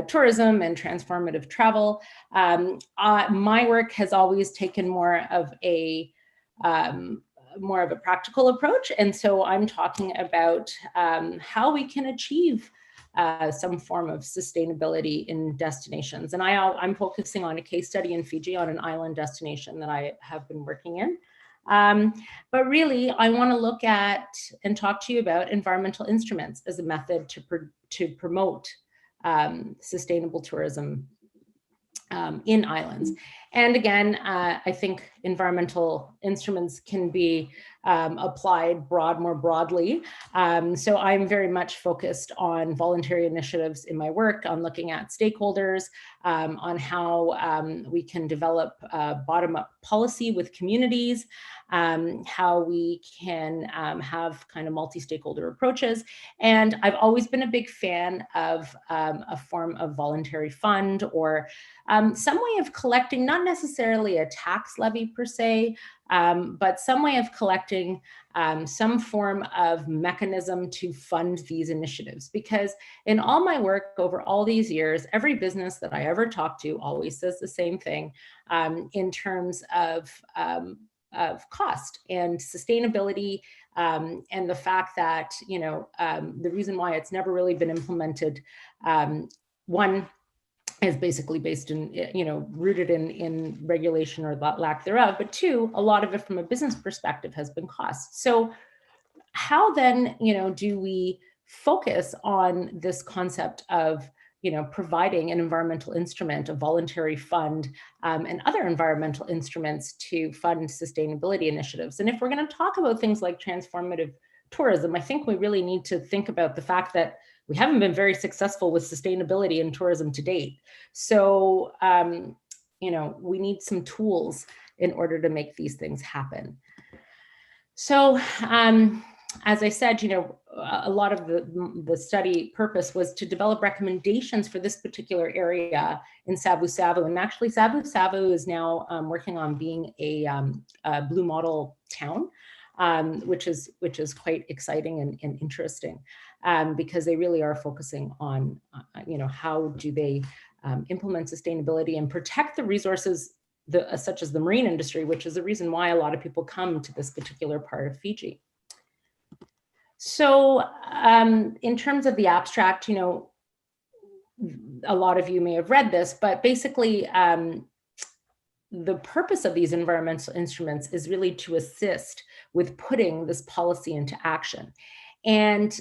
tourism and transformative travel. My work has always taken more of a practical approach. And so I'm talking about how we can achieve some form of sustainability in destinations. And I'm focusing on a case study in Fiji on an island destination that I have been working in. But really, I want to look at and talk to you about environmental instruments as a method to promote sustainable tourism in islands. And again, I think environmental instruments can be applied more broadly. So I'm very much focused on voluntary initiatives in my work, on looking at stakeholders, on how we can develop bottom-up policy with communities, how we can have kind of multi-stakeholder approaches. And I've always been a big fan of a form of voluntary fund or some way of collecting, not necessarily a tax levy per se, but some way of collecting some form of mechanism to fund these initiatives. Because in all my work over all these years, every business that I ever talk to always says the same thing in terms of cost and sustainability, and the fact that, you know, the reason why it's never really been implemented, one, is basically based in, you know, rooted in regulation or lack thereof, but two, a lot of it from a business perspective has been cost. So how then, you know, do we focus on this concept of, you know, providing an environmental instrument, a voluntary fund, and other environmental instruments to fund sustainability initiatives? And if we're going to talk about things like transformative tourism, I think we really need to think about the fact that we haven't been very successful with sustainability in tourism to date. So, you know, we need some tools in order to make these things happen. So, as I said, you know, a lot of the study purpose was to develop recommendations for this particular area in Savu-Savu. And actually, Savu-Savu is now working on being a blue model town, which is quite exciting and interesting, because they really are focusing on, you know, how do they implement sustainability and protect the resources, such as the marine industry, which is the reason why a lot of people come to this particular part of Fiji. So in terms of the abstract, you know, a lot of you may have read this, but basically the purpose of these environmental instruments is really to assist with putting this policy into action. And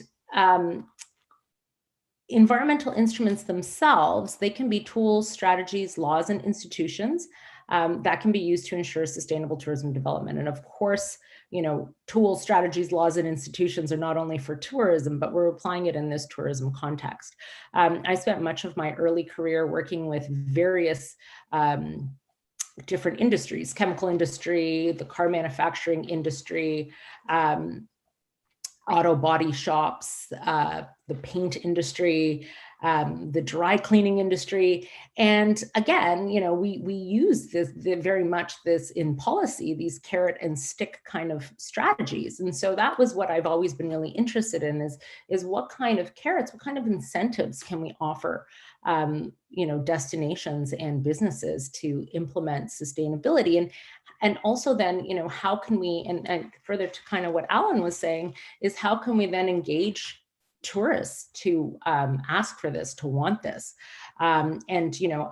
environmental instruments themselves, they can be tools, strategies, laws, and institutions that can be used to ensure sustainable tourism development. And of course, you know, tools, strategies, laws, and institutions are not only for tourism, but we're applying it in this tourism context. I spent much of my early career working with various different industries, chemical industry, the car manufacturing industry, auto body shops, the paint industry, the dry cleaning industry. And again, you know, we use this very much this in policy, these carrot and stick kind of strategies. And so that was what I've always been really interested in is what kind of carrots, what kind of incentives can we offer, you know, destinations and businesses to implement sustainability. And also then, you know, how can we, and further to kind of what Alan was saying, is how can we then engage tourists to ask for this, to want this? And, you know,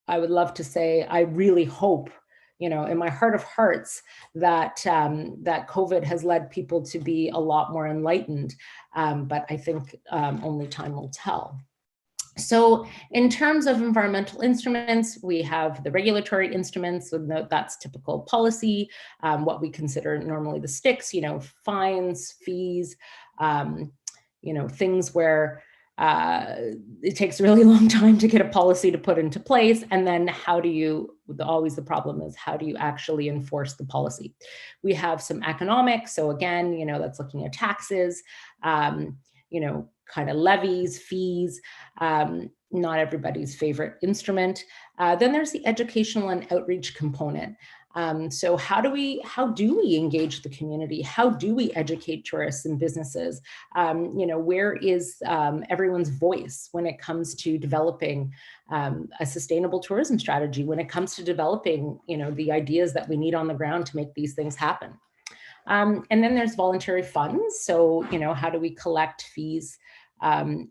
I would love to say, I really hope, you know, in my heart of hearts that that COVID has led people to be a lot more enlightened. But I think only time will tell. So in terms of environmental instruments, we have the regulatory instruments, so that's typical policy, what we consider normally the sticks, you know, fines, fees, you know, things where it takes a really long time to get a policy to put into place. And then how do you, always the problem is, how do you actually enforce the policy? We have some economics. So again, that's looking at taxes, kind of levies, fees, not everybody's favorite instrument. Then there's the educational and outreach component. So how do we engage the community? How do we educate tourists and businesses? Where is everyone's voice when it comes to developing a sustainable tourism strategy, when it comes to developing, the ideas that we need on the ground to make these things happen? And then there's voluntary funds. So, how do we collect fees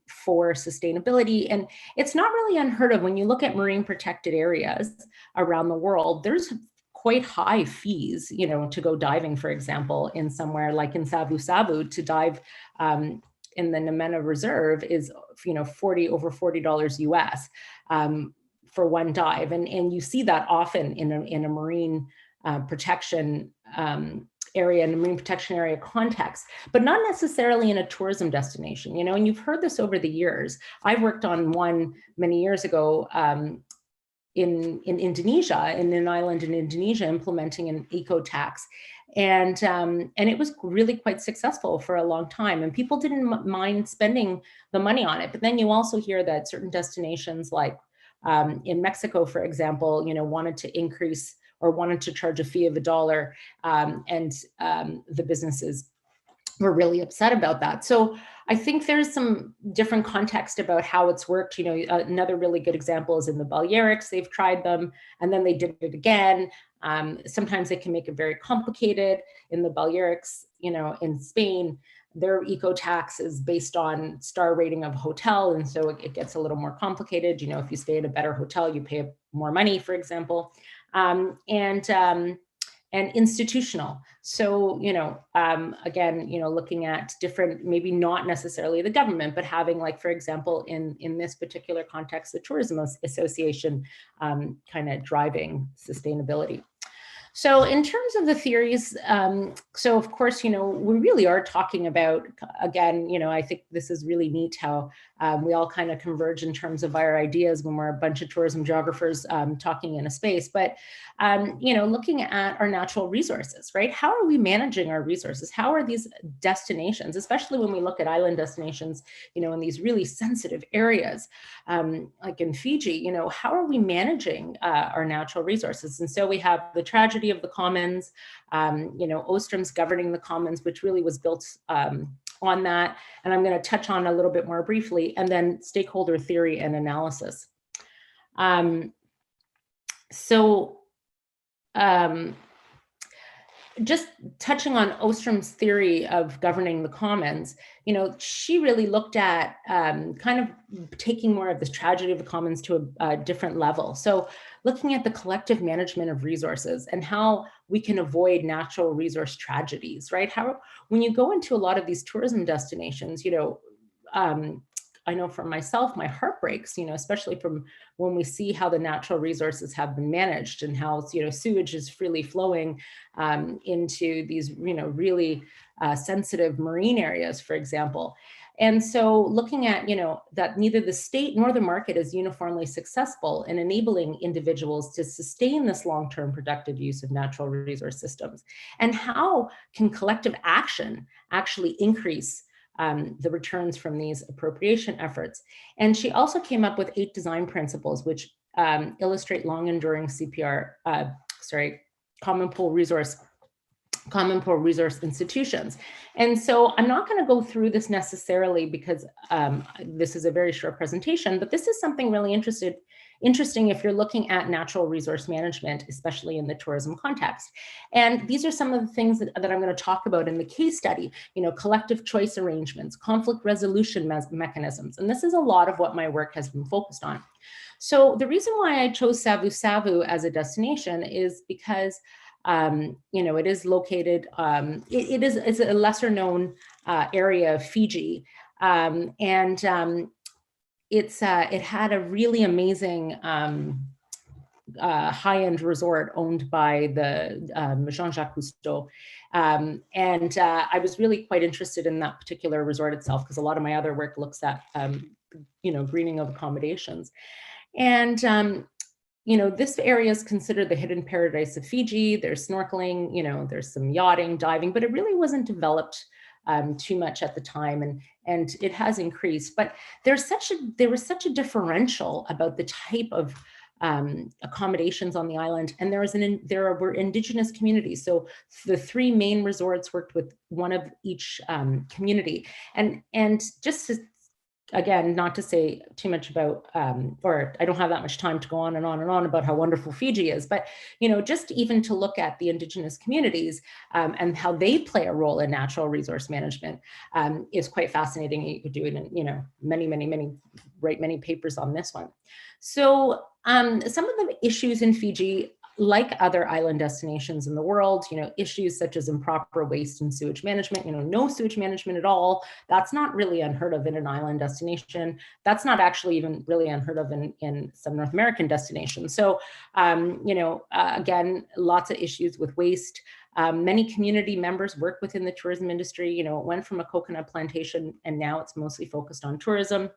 for sustainability? And it's not really unheard of when you look at marine protected areas around the world. There's quite high fees, to go diving, for example, in somewhere like in Savu to dive in the Namena Reserve is, over $40 US for one dive. And you see that often in a marine protection area, in a marine protection area context, but not necessarily in a tourism destination, and you've heard this over the years. I've worked on one many years ago in Indonesia, in an island in Indonesia, implementing an eco tax. And it was really quite successful for a long time, and people didn't mind spending the money on it. But then you also hear that certain destinations, like in Mexico, for example, wanted to increase or wanted to charge a fee of $1, and the businesses were really upset about that. So I think there's some different context about how it's worked. Another really good example is in the Balearics. They've tried them and then they did it again. Sometimes they can make it very complicated. In the Balearics, in Spain, their eco tax is based on star rating of hotel. And so it gets a little more complicated. If you stay at a better hotel, you pay more money, for example. And institutional. So, again, looking at different, maybe not necessarily the government, but having, like, for example, in this particular context, the Tourism Association kind of driving sustainability. So in terms of the theories, so of course, we really are talking about, again, I think this is really neat how we all kind of converge in terms of our ideas when we're a bunch of tourism geographers talking in a space, but, looking at our natural resources, right? How are we managing our resources? How are these destinations, especially when we look at island destinations, in these really sensitive areas, like in Fiji, how are we managing our natural resources? And so we have the tragedy of the commons, Ostrom's governing the commons, which really was built on that. And I'm going to touch on a little bit more briefly, and then stakeholder theory and analysis. Just touching on Ostrom's theory of governing the commons, she really looked at kind of taking more of this tragedy of the commons to a different level. So looking at the collective management of resources and how we can avoid natural resource tragedies, right? How, when you go into a lot of these tourism destinations, I know for myself, my heart breaks, especially from when we see how the natural resources have been managed and how, sewage is freely flowing into these, really sensitive marine areas, for example. And so looking at, that neither the state nor the market is uniformly successful in enabling individuals to sustain this long-term productive use of natural resource systems, and how can collective action actually increase the returns from these appropriation efforts. And she also came up with 8 design principles, which illustrate long enduring common pool resource institutions. And so I'm not going to go through this necessarily because this is a very short presentation, but this is something really interesting if you're looking at natural resource management, especially in the tourism context. And these are some of the things that I'm going to talk about in the case study, collective choice arrangements, conflict resolution mechanisms. And this is a lot of what my work has been focused on. So the reason why I chose Savu as a destination is because it is located, it's a lesser known area of Fiji. It had a really amazing high-end resort owned by the Jean-Jacques Cousteau. I was really quite interested in that particular resort itself, because a lot of my other work looks at, greening of accommodations. And, this area is considered the hidden paradise of Fiji. There's snorkeling, there's some yachting, diving, but it really wasn't developed too much at the time, and it has increased. But there was such a differential about the type of accommodations on the island, and there were indigenous communities. So the three main resorts worked with one of each community, and just to, again, not to say too much about, or I don't have that much time to go on and on and on about how wonderful Fiji is, but, just even to look at the indigenous communities and how they play a role in natural resource management is quite fascinating. You could do it in, write many papers on this one. So some of the issues in Fiji, like other island destinations in the world, issues such as improper waste and sewage management, no sewage management at all. That's not really unheard of in an island destination. That's not actually even really unheard of in some North American destinations. So, again, lots of issues with waste. Many community members work within the tourism industry. It went from a coconut plantation and now it's mostly focused on tourism.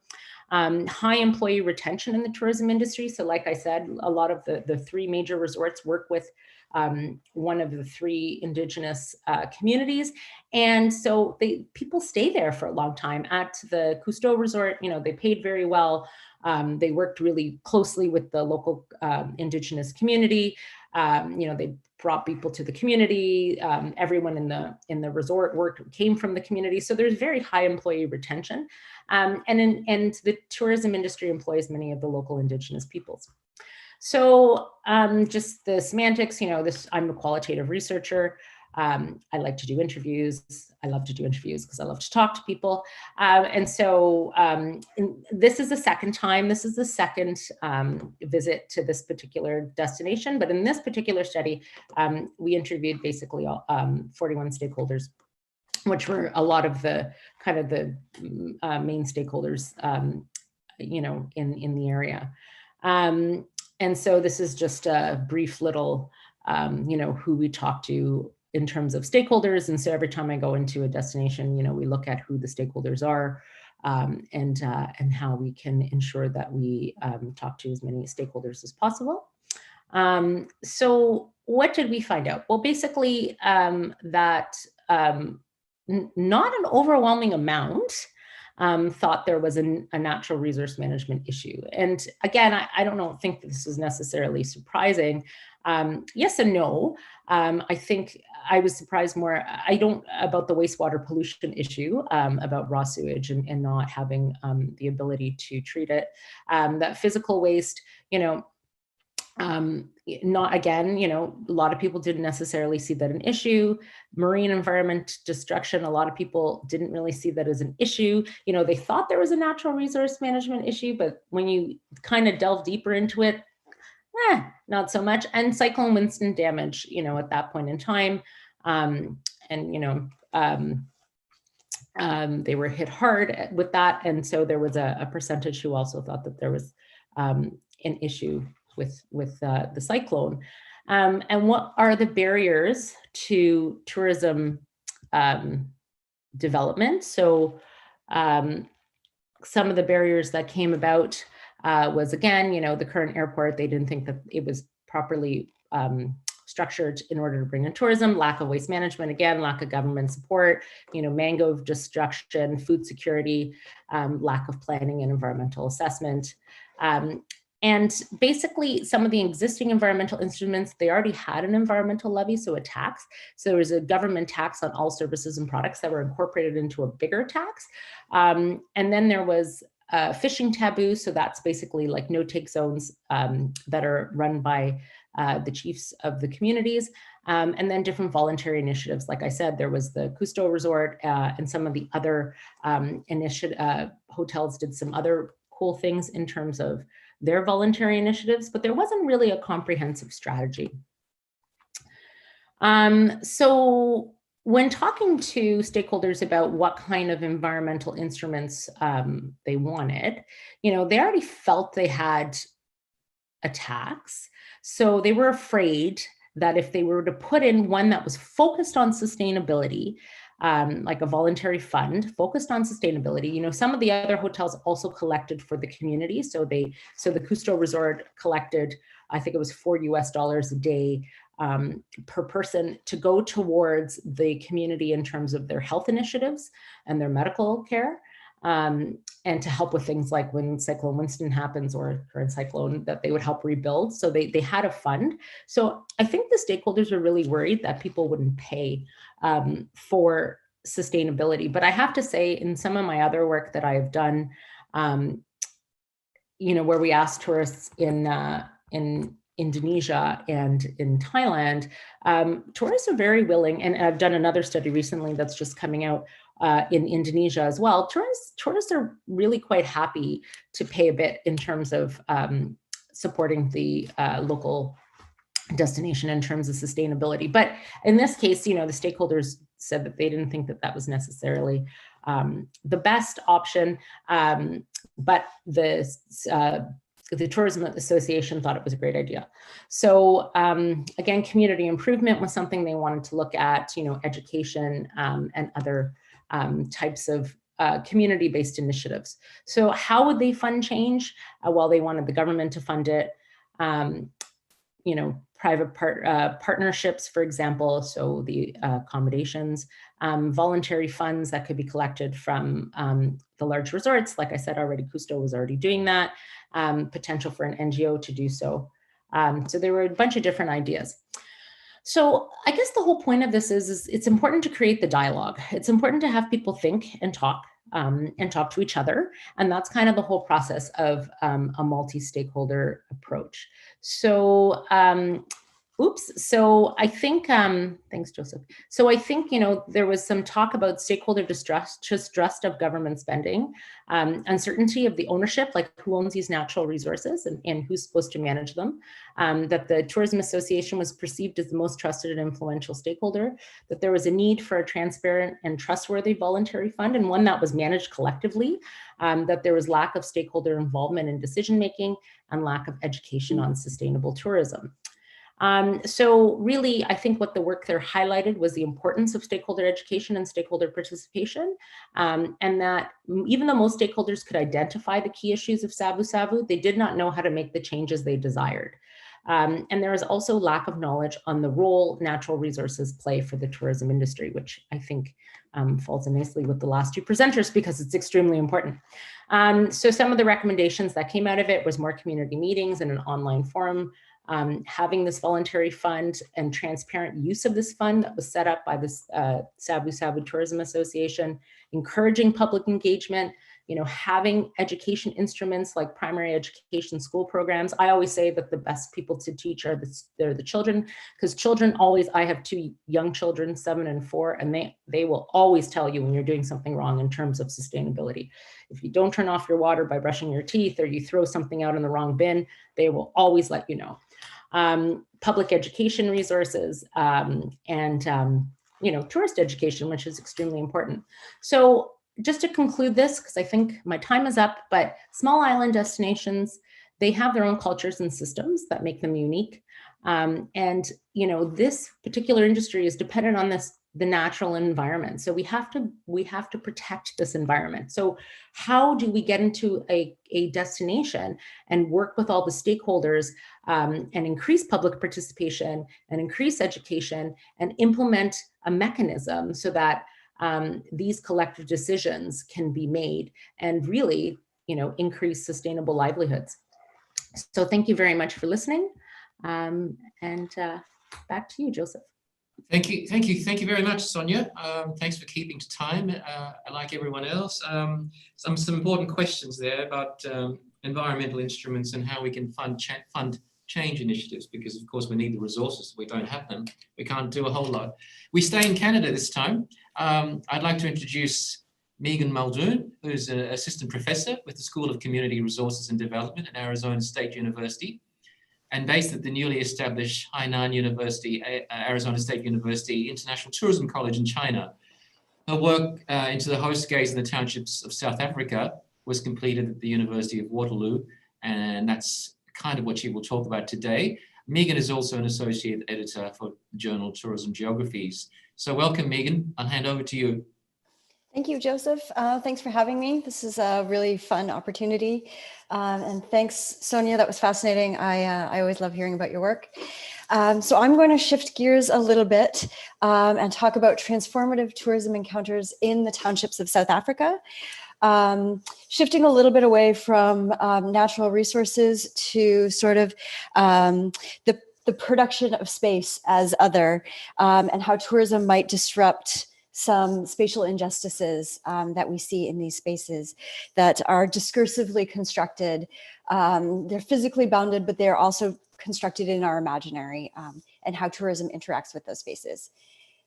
High employee retention in the tourism industry. So like I said, a lot of the three major resorts work with one of the three indigenous communities. And so people stay there for a long time. At the Cousteau Resort, they paid very well. They worked really closely with the local indigenous community. They brought people to the community. Everyone in the resort came from the community. So there's very high employee retention. And the tourism industry employs many of the local indigenous peoples. So just the semantics, I'm a qualitative researcher. I like to do interviews. I love to do interviews because I love to talk to people. And so this is the second time. This is the second visit to this particular destination. But in this particular study, we interviewed basically all, 41 stakeholders, which were a lot of the kind of the main stakeholders, in the area. And so this is just a brief little, who we talked to in terms of stakeholders. And so every time I go into a destination, we look at who the stakeholders are and how we can ensure that we talk to as many stakeholders as possible. So what did we find out? Well, basically that not an overwhelming amount thought there was a natural resource management issue. And again, I don't think that this is necessarily surprising. Yes and no. I think I was surprised more, about the wastewater pollution issue, about raw sewage and not having the ability to treat it. That physical waste, not again, a lot of people didn't necessarily see that an issue. Marine environment destruction, a lot of people didn't really see that as an issue. They thought there was a natural resource management issue, but when you kind of delve deeper into it, not so much. And Cyclone Winston damage, at that point in time. They were hit hard with that. And so there was a percentage who also thought that there was an issue with the cyclone. And what are the barriers to tourism development? So some of the barriers that came about was, again, the current airport, they didn't think that it was properly structured in order to bring in tourism, lack of waste management, again, lack of government support, mangrove destruction, food security, lack of planning and environmental assessment. And basically, some of the existing environmental instruments, they already had an environmental levy, so a tax. So there was a government tax on all services and products that were incorporated into a bigger tax. And then there was fishing taboo. So that's basically like no-take zones that are run by the chiefs of the communities. And then different voluntary initiatives. Like I said, there was the Cousteau Resort and some of the other hotels did some other cool things in terms of their voluntary initiatives, but there wasn't really a comprehensive strategy. So when talking to stakeholders about what kind of environmental instruments they wanted, they already felt they had a tax. So they were afraid that if they were to put in one that was focused on sustainability, like a voluntary fund focused on sustainability, you know, some of the other hotels also collected for the community. So the Cousteau Resort collected, I think it was $4 a day per person to go towards the community in terms of their health initiatives and their medical care. And to help with things like when Cyclone Winston happens or current cyclone, that they would help rebuild. So they had a fund. So I think the stakeholders were really worried that people wouldn't pay for sustainability. But I have to say, in some of my other work that I've done, you know, where we asked tourists in Indonesia and in Thailand, tourists are very willing, and I've done another study recently that's just coming out in Indonesia as well. Tourists are really quite happy to pay a bit in terms of supporting the local destination in terms of sustainability. But in this case, you know, the stakeholders said that they didn't think that that was necessarily the best option, but the Tourism Association thought it was a great idea. So again, community improvement was something they wanted to look at, you know, education and other types of community-based initiatives. So how would they fund change? Well, they wanted the government to fund it, you know, private partnerships, for example, so the accommodations, voluntary funds that could be collected from the large resorts. Like I said already, Cousteau was already doing that, potential for an NGO to do so. So there were a bunch of different ideas. So I guess the whole point of this is it's important to create the dialogue. It's important to have people think and talk to each other. And that's kind of the whole process of a multi-stakeholder approach. So, so I think, thanks, Joseph. So I think, you know, there was some talk about stakeholder distrust of government spending, uncertainty of the ownership, like who owns these natural resources and who's supposed to manage them, that the Tourism Association was perceived as the most trusted and influential stakeholder, that there was a need for a transparent and trustworthy voluntary fund and one that was managed collectively, that there was lack of stakeholder involvement in decision-making and lack of education on sustainable tourism. So really, I think what the work there highlighted was the importance of stakeholder education and stakeholder participation, and that even though most stakeholders could identify the key issues of Savu-Savu, they did not know how to make the changes they desired. And there is also lack of knowledge on the role natural resources play for the tourism industry, which I think falls in nicely with the last two presenters because it's extremely important. So some of the recommendations that came out of it was more community meetings and an online forum, having this voluntary fund and transparent use of this fund that was set up by this Savu-Savu Tourism Association, encouraging public engagement, you know, having education instruments like primary education school programs. I always say that the best people to teach are the children, because children always, I have two young children, 7 and 4, and they will always tell you when you're doing something wrong in terms of sustainability. If you don't turn off your water by brushing your teeth or you throw something out in the wrong bin, they will always let you know. Public education resources and you know, tourist education, which is extremely important. So just to conclude this, because I think my time is up, but small island destinations, they have their own cultures and systems that make them unique. And you know, this particular industry is dependent on the natural environment. So we have to protect this environment. So how do we get into a destination and work with all the stakeholders and increase public participation and increase education and implement a mechanism so that these collective decisions can be made and really, you know, increase sustainable livelihoods. So thank you very much for listening. And back to you, Joseph. Thank you very much, Sonia. Thanks for keeping to time. Like everyone else, some important questions there about environmental instruments and how we can fund change initiatives, because of course we need the resources. If we don't have them, we can't do a whole lot. We stay in Canada this time. I'd like to introduce Megan Muldoon, who's an assistant professor with the School of Community Resources and Development at Arizona State University, and based at the newly established Hainan University, Arizona State University International Tourism College in China. Her work into the host gaze in the townships of South Africa was completed at the University of Waterloo, and that's kind of what she will talk about today. Megan is also an associate editor for the journal Tourism Geographies. So welcome, Megan. I'll hand over to you. Thank you, Joseph. Thanks for having me. This is a really fun opportunity. And thanks, Sonia, that was fascinating. I always love hearing about your work. So I'm going to shift gears a little bit and talk about transformative tourism encounters in the townships of South Africa. Shifting a little bit away from natural resources to sort of the production of space as other, and how tourism might disrupt some spatial injustices that we see in these spaces that are discursively constructed. They're physically bounded, but they're also constructed in our imaginary, and how tourism interacts with those spaces.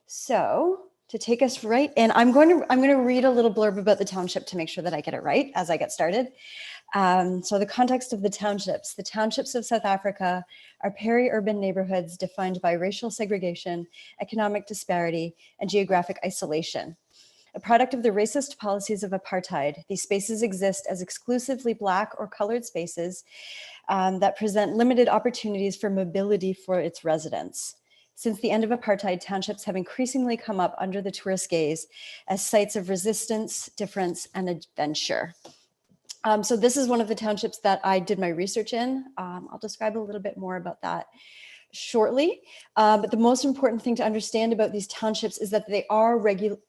So to take us right in, I'm going to read a little blurb about the township to make sure that I get it right as I get started. So the context of the townships of South Africa are peri-urban neighborhoods defined by racial segregation, economic disparity, and geographic isolation. A product of the racist policies of apartheid, these spaces exist as exclusively Black or colored spaces that present limited opportunities for mobility for its residents. Since the end of apartheid, townships have increasingly come up under the tourist gaze as sites of resistance, difference, and adventure. So this is one of the townships that I did my research in. I'll describe a little bit more about that shortly. But the most important thing to understand about these townships is that they are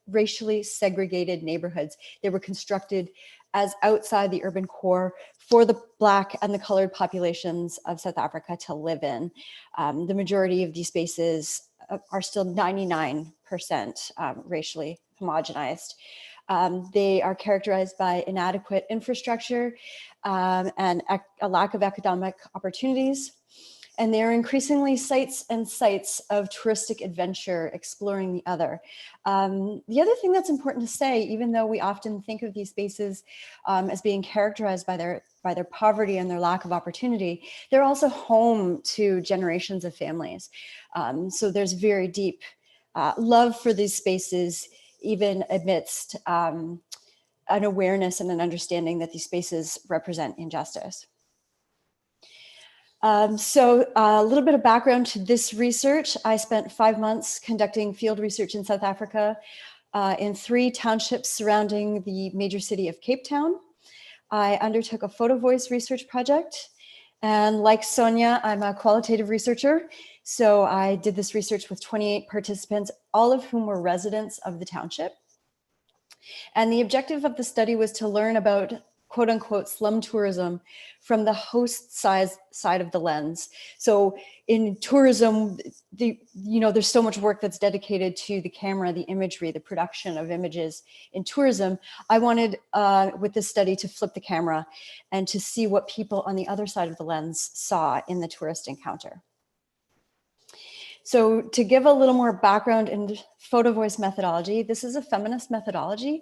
racially segregated neighborhoods. They were constructed as outside the urban core for the Black and the colored populations of South Africa to live in. The majority of these spaces are still 99% racially homogenized. They are characterized by inadequate infrastructure and a lack of economic opportunities. And they are increasingly sites of touristic adventure, exploring the other. The other thing that's important to say, even though we often think of these spaces as being characterized by their poverty and their lack of opportunity, they're also home to generations of families. So there's very deep love for these spaces, even amidst an awareness and an understanding that these spaces represent injustice. So a little bit of background to this research. I spent 5 months conducting field research in South Africa in 3 townships surrounding the major city of Cape Town. I undertook a Photovoice research project. And like Sonia, I'm a qualitative researcher. So I did this research with 28 participants, all of whom were residents of the township. And the objective of the study was to learn about quote unquote slum tourism from the host side of the lens. So in tourism, there's so much work that's dedicated to the camera, the imagery, the production of images in tourism. I wanted with this study to flip the camera and to see what people on the other side of the lens saw in the tourist encounter. So to give a little more background in Photovoice methodology, this is a feminist methodology.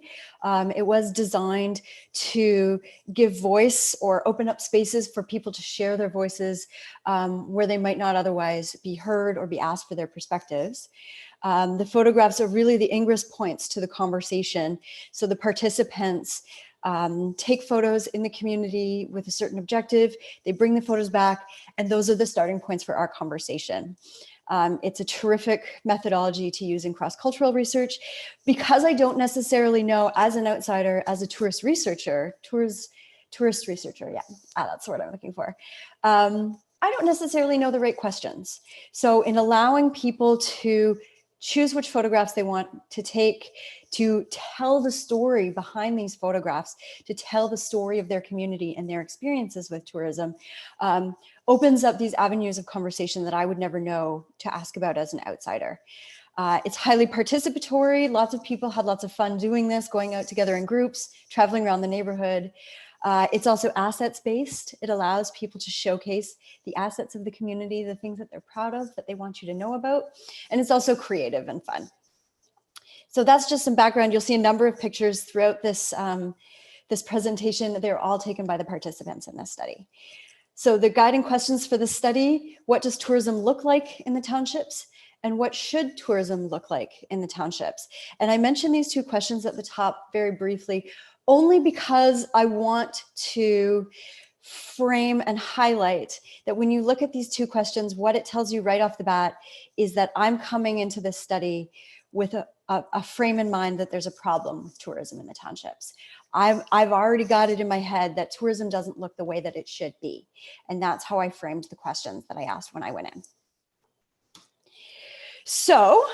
It was designed to give voice or open up spaces for people to share their voices where they might not otherwise be heard or be asked for their perspectives. The photographs are really the ingress points to the conversation. So the participants take photos in the community with a certain objective, they bring the photos back, and those are the starting points for our conversation. It's a terrific methodology to use in cross-cultural research because I don't necessarily know as an outsider, as a tourist researcher, yeah, that's the word I'm looking for. I don't necessarily know the right questions. So in allowing people to choose which photographs they want to take, to tell the story behind these photographs, to tell the story of their community and their experiences with tourism, opens up these avenues of conversation that I would never know to ask about as an outsider. It's highly participatory. Lots of people had lots of fun doing this, going out together in groups, traveling around the neighborhood. It's also assets-based. It allows people to showcase the assets of the community, the things that they're proud of, that they want you to know about. And it's also creative and fun. So that's just some background. You'll see a number of pictures throughout this, this presentation. They're all taken by the participants in this study. So the guiding questions for the study: what does tourism look like in the townships? And what should tourism look like in the townships? And I mentioned these 2 questions at the top very briefly, only because I want to frame and highlight that when you look at these two questions, what it tells you right off the bat is that I'm coming into this study with a frame in mind that there's a problem with tourism in the townships. I've already got it in my head that tourism doesn't look the way that it should be. And that's how I framed the questions that I asked when I went in. So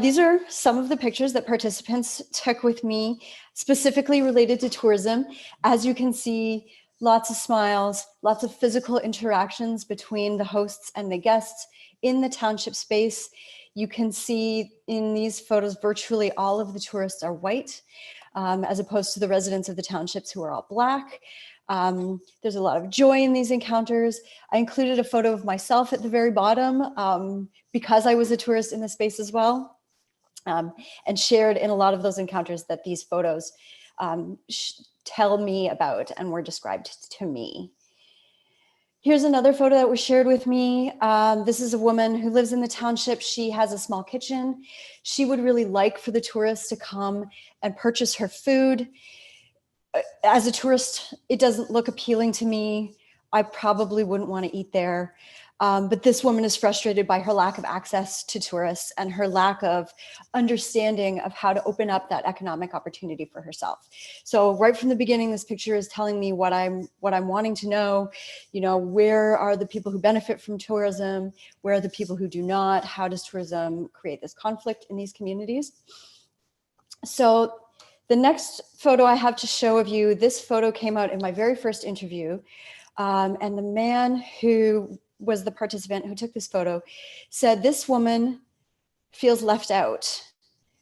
these are some of the pictures that participants took with me, specifically related to tourism. As you can see, lots of smiles, lots of physical interactions between the hosts and the guests in the township space. You can see in these photos, virtually all of the tourists are white, as opposed to the residents of the townships who are all Black. There's a lot of joy in these encounters. I included a photo of myself at the very bottom because I was a tourist in the space as well, and shared in a lot of those encounters that these photos tell me about and were described to me. Here's another photo that was shared with me. This is a woman who lives in the township. She has a small kitchen. She would really like for the tourists to come and purchase her food. As a tourist, it doesn't look appealing to me. I probably wouldn't want to eat there. But this woman is frustrated by her lack of access to tourists and her lack of understanding of how to open up that economic opportunity for herself. So right from the beginning, this picture is telling me what I'm wanting to know. You know, where are the people who benefit from tourism? Where are the people who do not? How does tourism create this conflict in these communities? So the next photo I have to show of you, this photo came out in my very first interview. And the man who was the participant who took this photo said, this woman feels left out.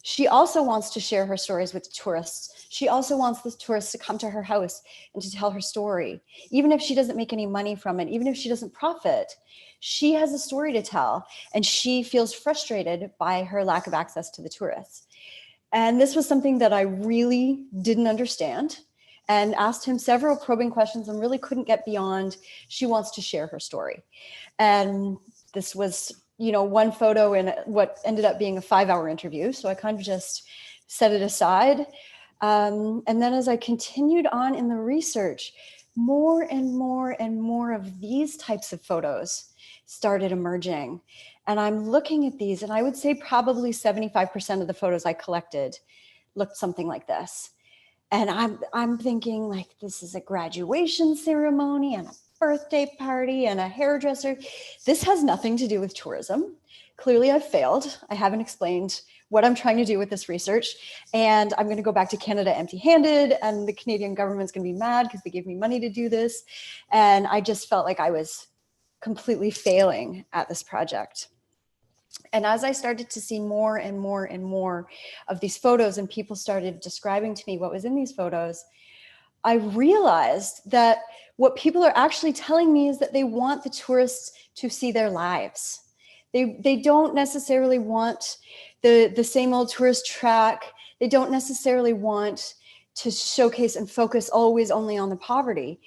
She also wants to share her stories with tourists. She also wants the tourists to come to her house and to tell her story. Even if she doesn't make any money from it, even if she doesn't profit, she has a story to tell. And she feels frustrated by her lack of access to the tourists. And this was something that I really didn't understand, and asked him several probing questions and really couldn't get beyond, she wants to share her story. And this was, you know, one photo in what ended up being a 5-hour interview. So I kind of just set it aside. And then as I continued on in the research, more and more and more of these types of photos started emerging. And I'm looking at these, and I would say probably 75% of the photos I collected looked something like this. And I'm thinking, like, this is a graduation ceremony and a birthday party and a hairdresser. This has nothing to do with tourism. Clearly I've failed. I haven't explained what I'm trying to do with this research. And I'm going to go back to Canada empty-handed, and the Canadian government's going to be mad because they gave me money to do this. And I just felt like I was completely failing at this project. And as I started to see more and more and more of these photos, and people started describing to me what was in these photos, I realized that what people are actually telling me is that they want the tourists to see their lives. They don't necessarily want the same old tourist track. They don't necessarily want to showcase and focus always only on the poverty.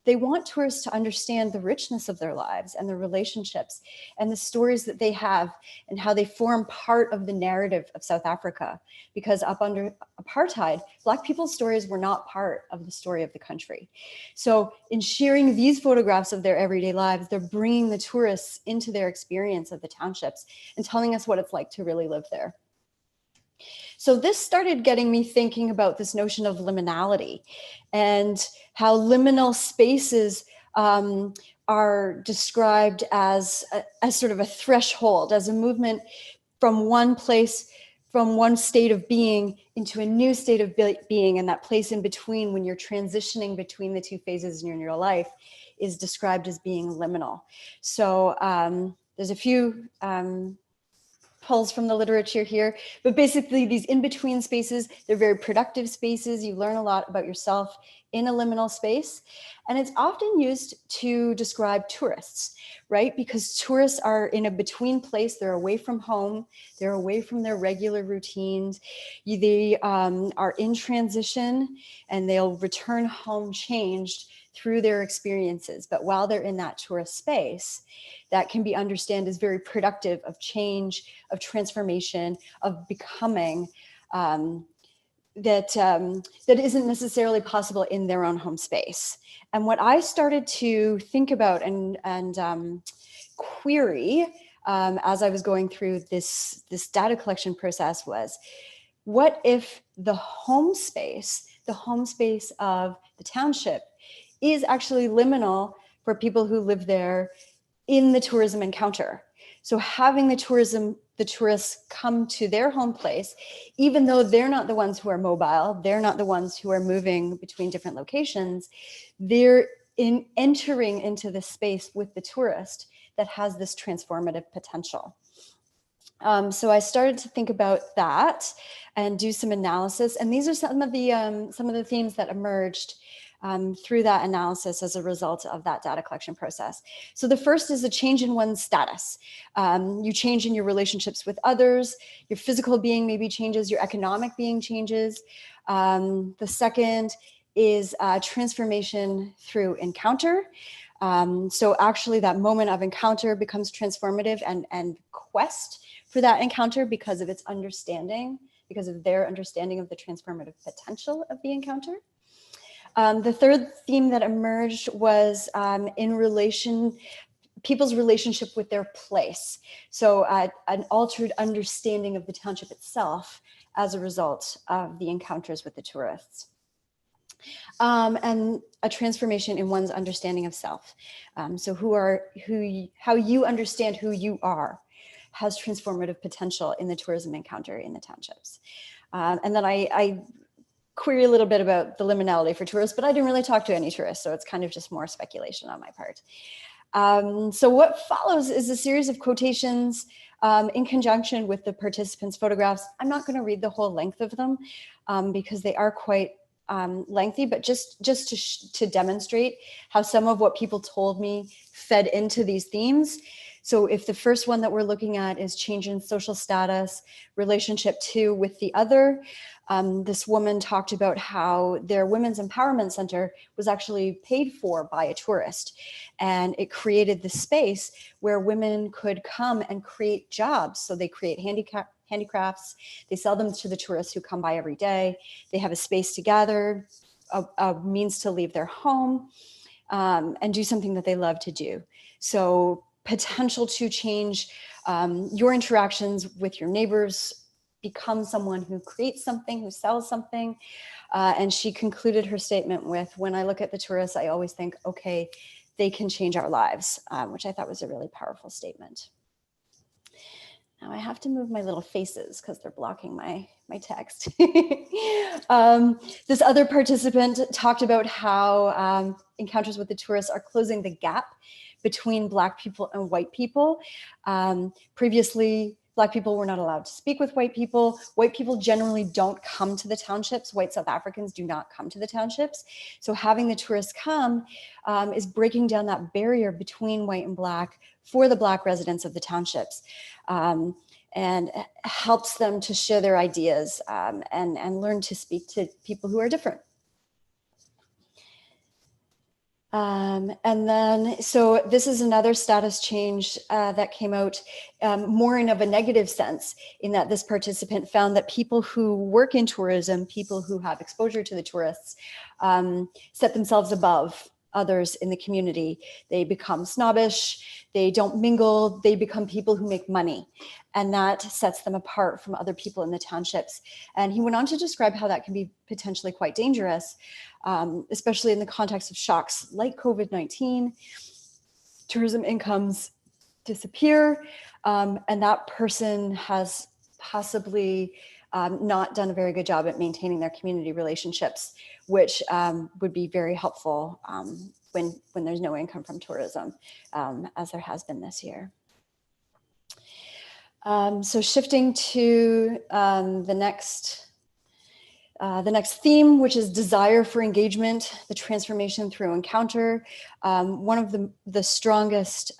They want tourists to understand the richness of their lives and their relationships and the stories that they have and how they form part of the narrative of South Africa. Because up under apartheid, Black people's stories were not part of the story of the country. So in sharing these photographs of their everyday lives, they're bringing the tourists into their experience of the townships and telling us what it's like to really live there. So this started getting me thinking about this notion of liminality and how liminal spaces are described as sort of a threshold, as a movement from one place, from one state of being into a new state of being, and that place in between when you're transitioning between the two phases in your life is described as being liminal. So there's a few pulls from the literature here, but basically these in-between spaces, they're very productive spaces. You learn a lot about yourself in a liminal space. And it's often used to describe tourists, right? Because tourists are in a between place. They're away from home. They're away from their regular routines. They are in transition, and they'll return home changed through their experiences. But while they're in that tourist space, that can be understood as very productive of change, of transformation, of becoming that isn't necessarily possible in their own home space. And what I started to think about and query as I was going through this data collection process was, what if the home space of the township is actually liminal for people who live there in the tourism encounter? So having the tourists come to their home place, even though they're not the ones who are mobile, they're not the ones who are moving between different locations, they're entering into the space with the tourist that has this transformative potential. So I started to think about that and do some analysis. And these are some of the themes that emerged through that analysis as a result of that data collection process. So the first is a change in one's status. You change in your relationships with others, your physical being maybe changes, your economic being changes. The second is transformation through encounter. So actually that moment of encounter becomes transformative and quest for that encounter because of its understanding, because of their understanding of the transformative potential of the encounter. The third theme that emerged was people's relationship with their place. So an altered understanding of the township itself as a result of the encounters with the tourists. And a transformation in one's understanding of self. So how you understand who you are has transformative potential in the tourism encounter in the townships. And then I query a little bit about the liminality for tourists, but I didn't really talk to any tourists, so it's kind of just more speculation on my part. So what follows is a series of quotations in conjunction with the participants' photographs. I'm not going to read the whole length of them because they are quite lengthy, but just to demonstrate how some of what people told me fed into these themes. So if the first one that we're looking at is change in social status, relationship to with the other, this woman talked about how their women's empowerment center was actually paid for by a tourist. And it created the space where women could come and create jobs. So they create handicrafts, they sell them to the tourists who come by every day. They have a space to gather, a means to leave their home, and do something that they love to do. So potential to change your interactions with your neighbors, become someone who creates something, who sells something. And she concluded her statement with, when I look at the tourists, I always think, okay, they can change our lives, which I thought was a really powerful statement. Now I have to move my little faces because they're blocking my text. This other participant talked about how encounters with the tourists are closing the gap between Black people and white people. Previously, Black people were not allowed to speak with white people. White people generally don't come to the townships. White South Africans do not come to the townships. So having the tourists come is breaking down that barrier between white and Black for the Black residents of the townships, and helps them to share their ideas and learn to speak to people who are different. And then, so this is another status change that came out more in of a negative sense, in that this participant found that people who work in tourism, people who have exposure to the tourists, set themselves above others in the community. They become snobbish, they don't mingle, they become people who make money. And that sets them apart from other people in the townships. And he went on to describe how that can be potentially quite dangerous, especially in the context of shocks like COVID-19. Tourism incomes disappear, and that person has possibly not done a very good job at maintaining their community relationships, which would be very helpful when there's no income from tourism, as there has been this year. So shifting to the next theme, which is desire for engagement, the transformation through encounter. One of the strongest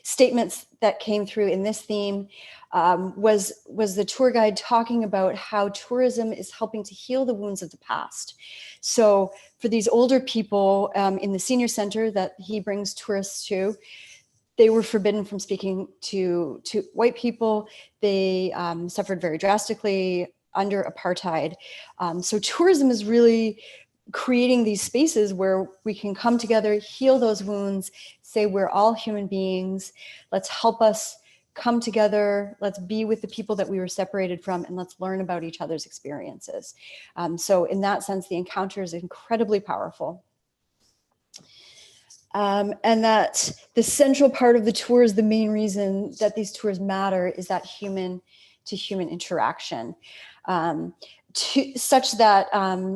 statements that came through in this theme was the tour guide talking about how tourism is helping to heal the wounds of the past. So for these older people in the senior center that he brings tourists to, they were forbidden from speaking to white people. They suffered very drastically under apartheid. So tourism is really creating these spaces where we can come together, heal those wounds, say we're all human beings, let's help us come together, let's be with the people that we were separated from, and let's learn about each other's experiences. So in that sense, the encounter is incredibly powerful. And that the central part of the tour is the main reason that these tours matter is that human to human interaction. Such that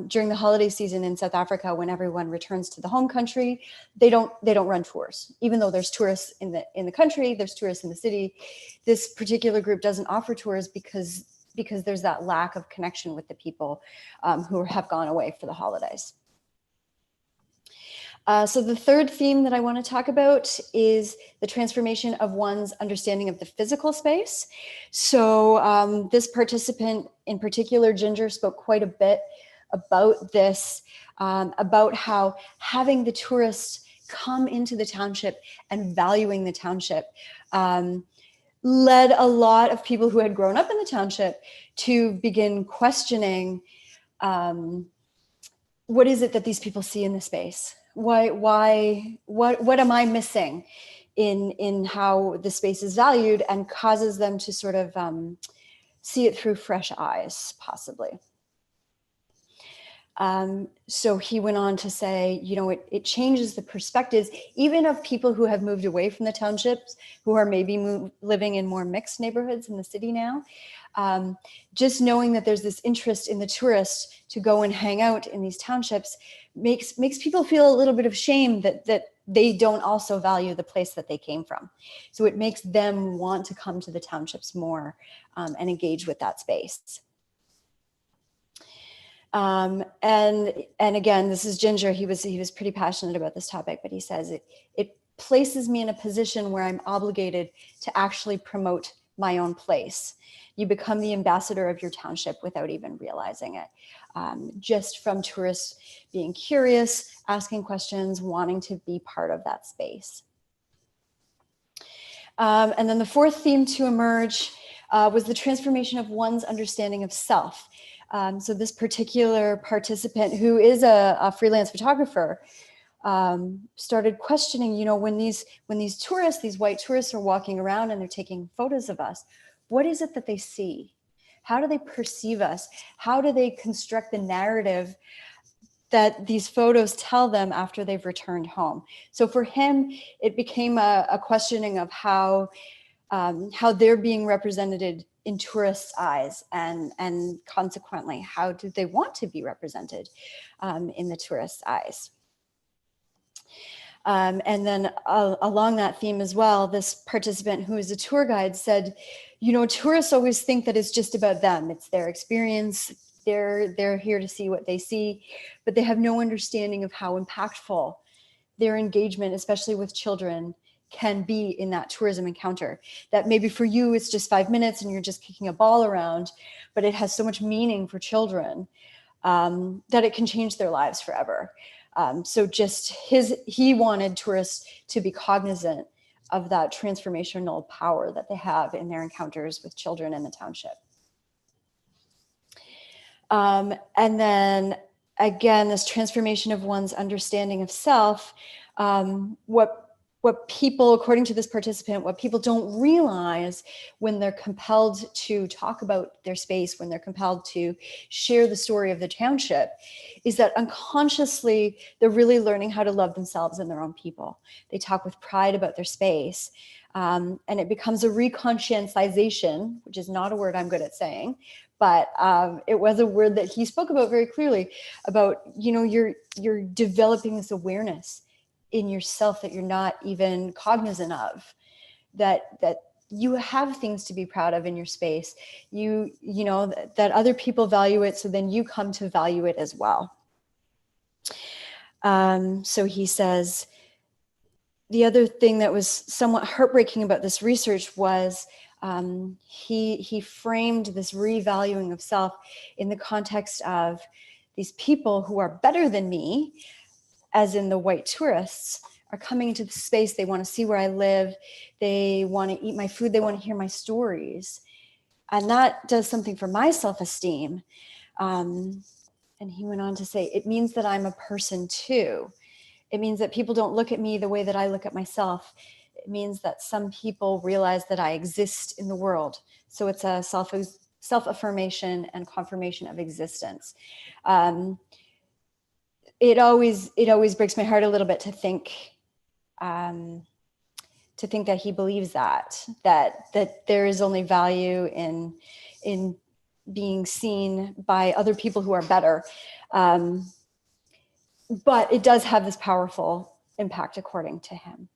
during the holiday season in South Africa, when everyone returns to the home country, they don't run tours. Even though there's tourists in the country, there's tourists in the city. This particular group doesn't offer tours because there's that lack of connection with the people who have gone away for the holidays. So the third theme that I want to talk about is the transformation of one's understanding of the physical space. So this participant in particular, Ginger, spoke quite a bit about this, about how having the tourists come into the township and valuing the township led a lot of people who had grown up in the township to begin questioning what is it that these people see in the space? What am I missing in how the space is valued, and causes them to sort of see it through fresh eyes, possibly. So he went on to say, you know, it changes the perspectives, even of people who have moved away from the townships, who are maybe living in more mixed neighborhoods in the city now. Just knowing that there's this interest in the tourists to go and hang out in these townships makes people feel a little bit of shame that they don't also value the place that they came from. So it makes them want to come to the townships more and engage with that space. And again, this is Ginger. He was pretty passionate about this topic, but he says it places me in a position where I'm obligated to actually promote my own place. You become the ambassador of your township without even realizing it. Just from tourists being curious, asking questions, wanting to be part of that space. And then the fourth theme to emerge was the transformation of one's understanding of self. So this particular participant, who is a freelance photographer, started questioning, you know, when these tourists, these white tourists are walking around and they're taking photos of us, what is it that they see? How do they perceive us? How do they construct the narrative that these photos tell them after they've returned home? So for him, it became a questioning of how they're being represented in tourists' eyes, and consequently, how do they want to be represented in the tourists' eyes? And then along that theme as well, this participant who is a tour guide said, you know, tourists always think that it's just about them. It's their experience. They're here to see what they see, but they have no understanding of how impactful their engagement, especially with children, can be in that tourism encounter. That maybe for you, it's just 5 minutes and you're just kicking a ball around, but it has so much meaning for children that it can change their lives forever. So just he wanted tourists to be cognizant of that transformational power that they have in their encounters with children in the township. And then again, this transformation of one's understanding of self, what people, according to this participant, what people don't realize when they're compelled to talk about their space, when they're compelled to share the story of the township, is that unconsciously, they're really learning how to love themselves and their own people. They talk with pride about their space, and it becomes a reconscientization, which is not a word I'm good at saying, but it was a word that he spoke about very clearly, about, you know, you're developing this awareness in yourself that you're not even cognizant of, that you have things to be proud of in your space. You know that other people value it, so then you come to value it as well. So he says, the other thing that was somewhat heartbreaking about this research was he framed this revaluing of self in the context of these people who are better than me, as in the white tourists, are coming into the space. They want to see where I live. They want to eat my food. They want to hear my stories. And that does something for my self-esteem. And he went on to say, it means that I'm a person too. It means that people don't look at me the way that I look at myself. It means that some people realize that I exist in the world. So it's a self-affirmation and confirmation of existence. It always breaks my heart a little bit to think that he believes that there is only value in being seen by other people who are better. But it does have this powerful impact according to him.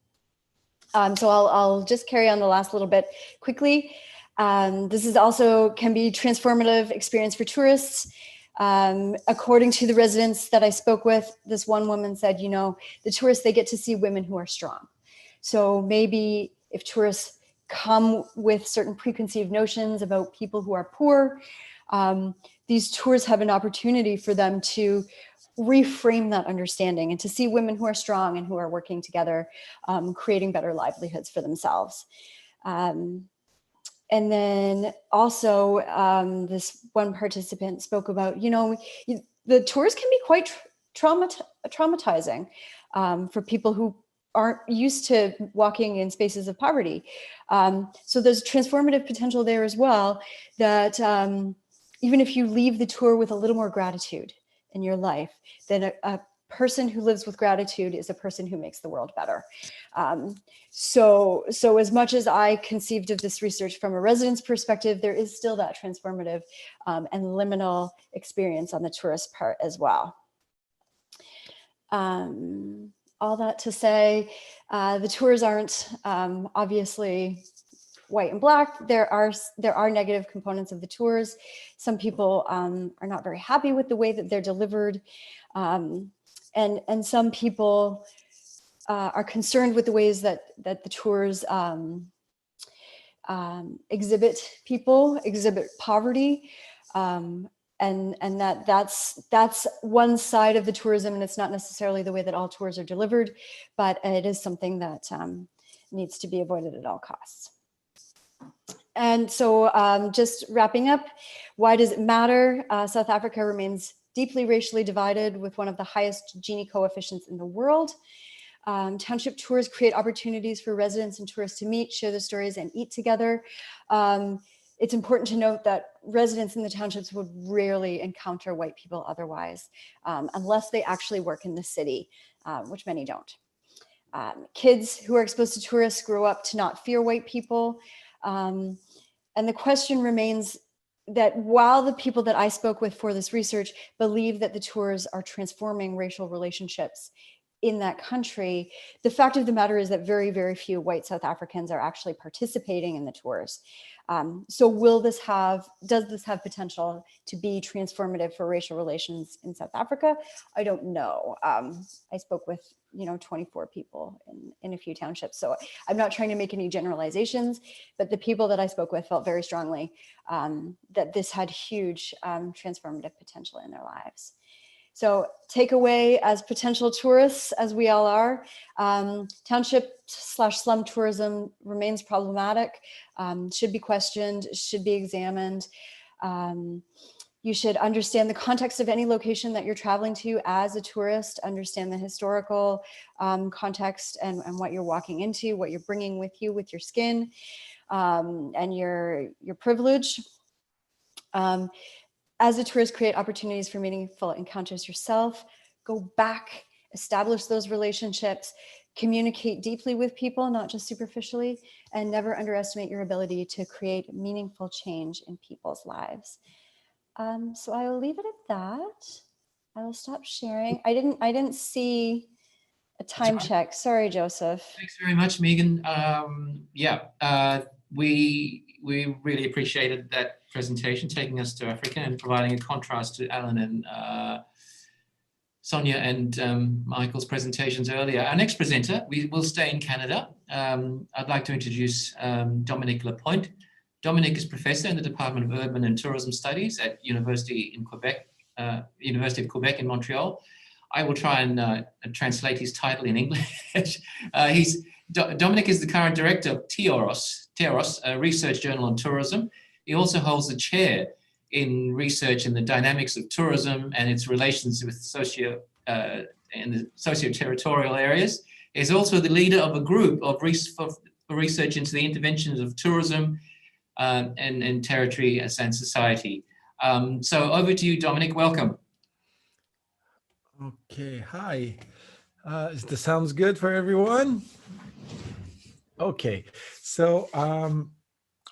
So I'll just carry on the last little bit quickly. This is also can be transformative experience for tourists. According to the residents that I spoke with, this one woman said, you know, the tourists, they get to see women who are strong. So maybe if tourists come with certain preconceived notions about people who are poor, these tours have an opportunity for them to reframe that understanding and to see women who are strong and who are working together, creating better livelihoods for themselves. And then also this one participant spoke about, you know, the tours can be quite traumatizing for people who aren't used to walking in spaces of poverty. So there's transformative potential there as well, that even if you leave the tour with a little more gratitude in your life, then a person who lives with gratitude is a person who makes the world better. So as much as I conceived of this research from a resident's perspective, there is still that transformative and liminal experience on the tourist part as well. All that to say, the tours aren't obviously white and black. There are negative components of the tours. Some people are not very happy with the way that they're delivered. And some people are concerned with the ways that the tours exhibit poverty. And that's one side of the tourism, and it's not necessarily the way that all tours are delivered, but it is something that needs to be avoided at all costs. And so just wrapping up, why does it matter? South Africa remains deeply racially divided with one of the highest Gini coefficients in the world. Township tours create opportunities for residents and tourists to meet, share their stories, and eat together. It's important to note that residents in the townships would rarely encounter white people otherwise, unless they actually work in the city, which many don't. Kids who are exposed to tourists grow up to not fear white people. And the question remains that while the people that I spoke with for this research believe that the tours are transforming racial relationships in that country, the fact of the matter is that very, very few white South Africans are actually participating in the tours. So does this have potential to be transformative for racial relations in South Africa? I don't know. I spoke with 24 people in a few townships. So I'm not trying to make any generalizations, but the people that I spoke with felt very strongly that this had huge transformative potential in their lives. So takeaway as potential tourists, as we all are, township/slum tourism remains problematic, should be questioned, should be examined. You should understand the context of any location that you're traveling to as a tourist, understand the historical context and what you're walking into, what you're bringing with you with your skin and your privilege. As a tourist, create opportunities for meaningful encounters yourself, go back, establish those relationships, communicate deeply with people, not just superficially, and never underestimate your ability to create meaningful change in people's lives. So I will leave it at that. I will stop sharing. I didn't see a time check. Sorry, Joseph. Thanks very much, Megan. We really appreciated that presentation, taking us to Africa and providing a contrast to Alan and Sonia and Michael's presentations earlier. Our next presenter, we will stay in Canada. I'd like to introduce Dominique Lapointe. Dominique is professor in the Department of Urban and Tourism Studies at University of Quebec in Montreal. I will try and translate his title in English. Dominique is the current director of TEOROS, a research journal on tourism. He also holds the chair in research in the dynamics of tourism and its relations with in the socio-territorial areas. He's also the leader of a group of research into the interventions of tourism and territory and society. So over to you, Dominic. Welcome. Okay, hi. This sounds good for everyone? Okay, so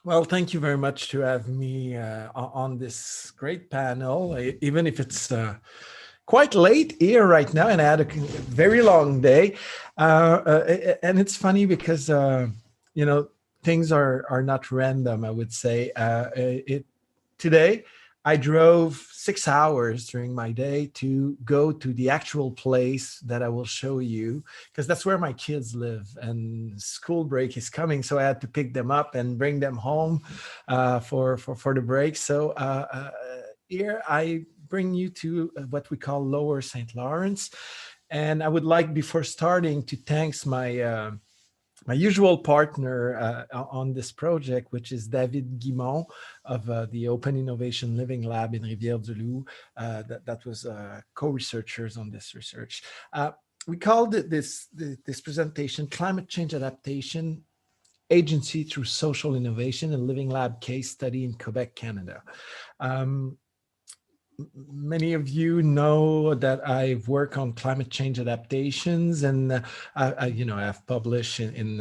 well, thank you very much to have me on this great panel, even if it's quite late here right now, and I had a very long day. And it's funny because, you know, things are not random, I would say. Today, I drove 6 hours during my day to go to the actual place that I will show you, because that's where my kids live, and school break is coming. So I had to pick them up and bring them home for the break. So here I bring you to what we call Lower St. Lawrence. And I would like, before starting, to thank my usual partner on this project, which is David Guimont of the Open Innovation Living Lab in Rivière-du-Loup. That was co-researchers on this research. We called this presentation Climate Change Adaptation Agency Through Social Innovation, a Living Lab case study in Quebec, Canada. Many of you know that I've worked on climate change adaptations, and I've published in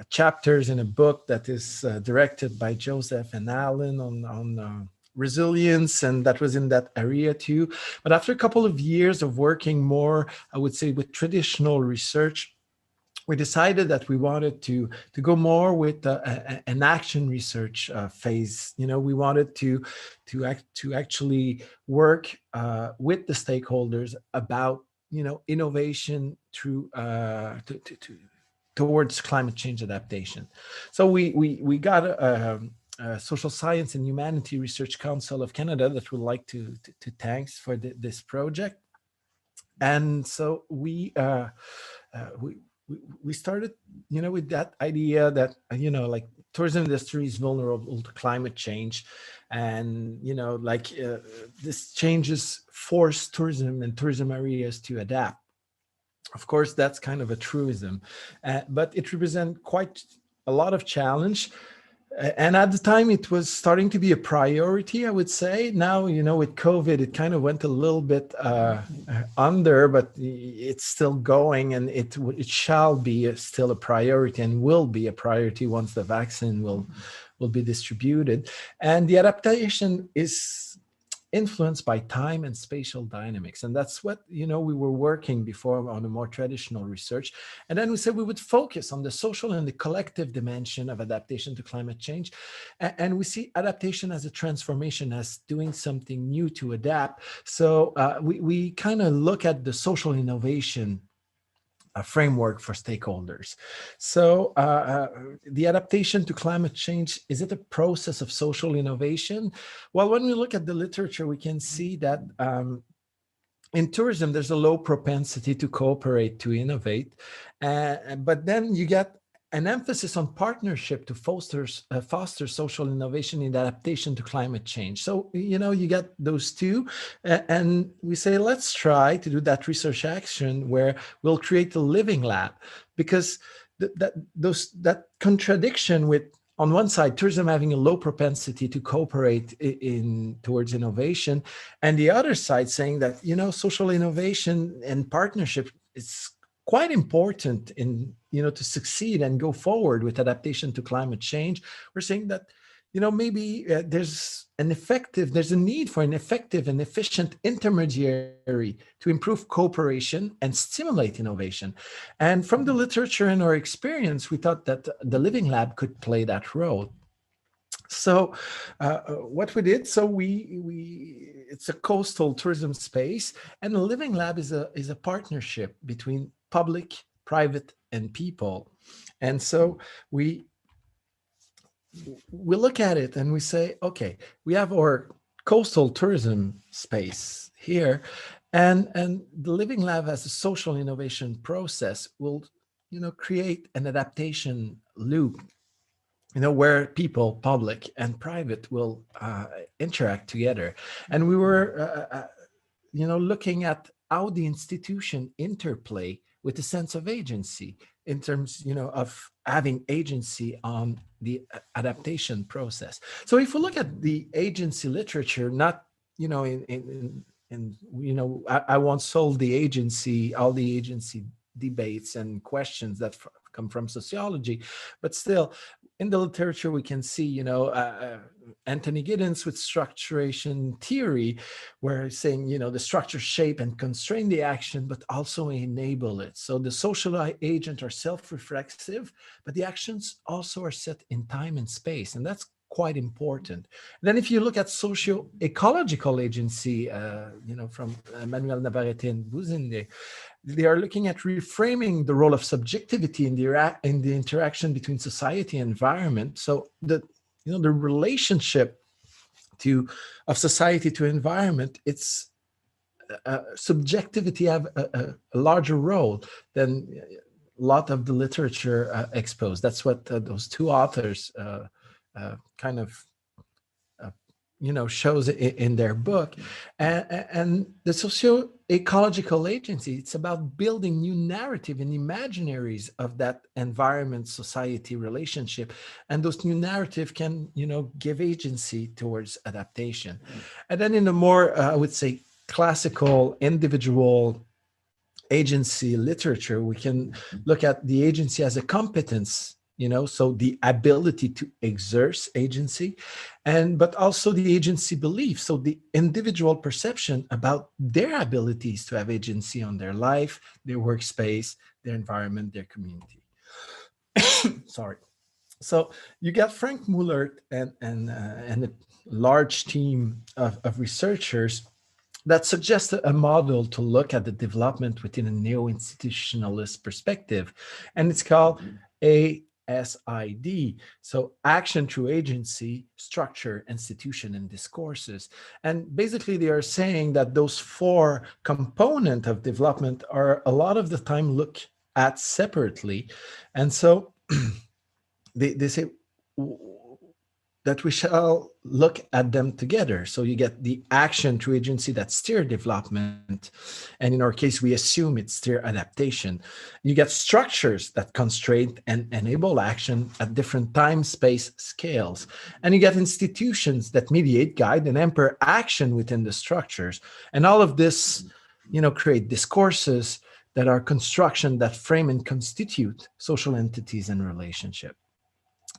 chapters in a book that is directed by Joseph and Alan on resilience, and that was in that area too. But after a couple of years of working more, I would say, with traditional research, we decided that we wanted to go more with an action research phase. You know, we wanted to actually work with the stakeholders about, you know, innovation through towards climate change adaptation. So we got a Social Science and Humanity Research Council of Canada that would like to thank for this project. And so we started, you know, with that idea that, you know, like tourism industry is vulnerable to climate change, and, you know, like this changes force tourism and tourism areas to adapt. Of course, that's kind of a truism, but it represents quite a lot of challenge. And at the time, it was starting to be a priority, I would say. Now, you know, with COVID, it kind of went a little bit under, but it's still going, and it shall be still a priority, and will be a priority once the vaccine will be distributed. And the adaptation is influenced by time and spatial dynamics. And that's what, you know, we were working before on a more traditional research. And then we said we would focus on the social and the collective dimension of adaptation to climate change. And we see adaptation as a transformation, as doing something new to adapt. So we kind of look at the social innovation a framework for stakeholders. So the adaptation to climate change, is it a process of social innovation? Well, when we look at the literature, we can see that in tourism, there's a low propensity to cooperate, to innovate. But then you get an emphasis on partnership to foster social innovation in adaptation to climate change. So, you know, you get those two, and we say, let's try to do that research action where we'll create a living lab, because that contradiction with, on one side, tourism having a low propensity to cooperate towards innovation, and the other side saying that, you know, social innovation and partnership is quite important in, you know, to succeed and go forward with adaptation to climate change. We're saying that, you know, maybe there's a need for an effective and efficient intermediary to improve cooperation and stimulate innovation. And from the literature and our experience, we thought that the Living Lab could play that role. So what we did, so it's a coastal tourism space, and the Living Lab is a partnership between public, private, and people. And so we look at it and we say, okay, we have our coastal tourism space here, and the Living Lab as a social innovation process will, you know, create an adaptation loop where people, public and private, will interact together. And we were, looking at how the institution interplay with the sense of agency in terms, of having agency on the adaptation process. So if we look at the agency literature, not, I won't solve the agency, all the agency debates and questions that come from sociology, but still, in the literature, we can see, Anthony Giddens with structuration theory, where he's saying, the structure shape and constrain the action, but also enable it. So the social agent are self-reflexive, but the actions also are set in time and space. And that's quite important. Then if you look at socio-ecological agency, from Manuel Navarrete and Buzinde, they are looking at reframing the role of subjectivity in the interaction between society and environment. So the relationship of society to environment, it's subjectivity have a larger role than a lot of the literature exposed. That's what those two authors kind of shows in their book. And the socio-ecological agency, it's about building new narrative and imaginaries of that environment society relationship, and those new narrative can give agency towards adaptation. And then in the more I would say classical individual agency literature, we can look at the agency as a competence, so the ability to exert agency, but also the agency belief, so the individual perception about their abilities to have agency on their life, their workspace, their environment, their community. Sorry. So you got Frank Mullert and a large team of researchers that suggests a model to look at the development within a neo-institutionalist perspective, and it's called ASID, so action through agency, structure, institution, and discourses. And basically they are saying that those four components of development are a lot of the time looked at separately. And so they say that we shall look at them together. So you get the action through agency that steer development. And in our case, we assume it's steer adaptation. You get structures that constrain and enable action at different time, space, scales. And you get institutions that mediate, guide, and empower action within the structures. And all of this, create discourses that are construction that frame and constitute social entities and relationship.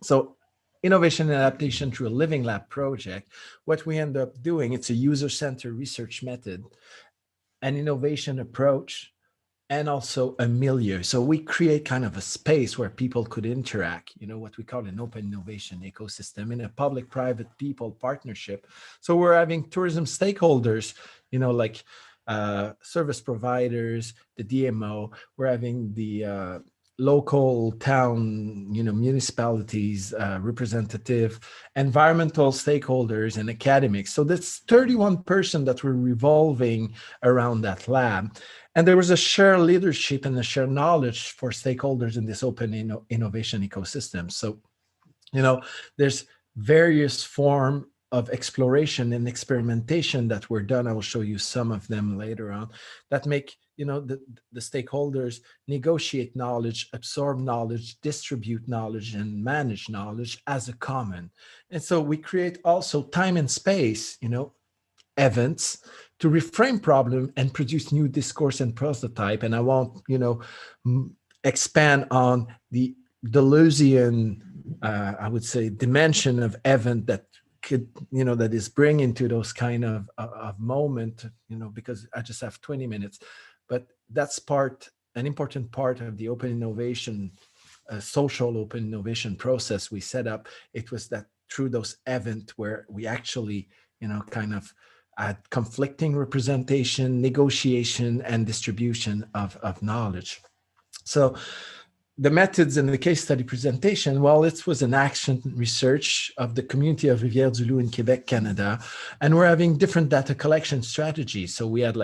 So innovation and adaptation through a living lab project, what we end up doing, it's a user-centered research method, an innovation approach, and also a milieu. So we create kind of a space where people could interact, what we call an open innovation ecosystem in a public-private people partnership. So we're having tourism stakeholders, like service providers, the DMO, we're having the local town, municipalities, representative, environmental stakeholders, and academics. So that's 31 person that were revolving around that lab. And there was a shared leadership and a shared knowledge for stakeholders in this open innovation ecosystem. So, there's various form of exploration and experimentation that were done. I will show you some of them later on that make the stakeholders negotiate knowledge, absorb knowledge, distribute knowledge, and manage knowledge as a common. And so we create also time and space, events to reframe problem and produce new discourse and prototype. And I won't, expand on the Deleuzian, I would say, dimension of event that could, that is bringing to those kind of moment, because I just have 20 minutes. But that's an important part of the open innovation, social open innovation process we set up. It was that through those events where we actually, kind of had conflicting representation, negotiation, and distribution of knowledge. So the methods in the case study presentation, well, it was an action research of the community of Rivière-du-Loup in Quebec, Canada. And we're having different data collection strategies. So we had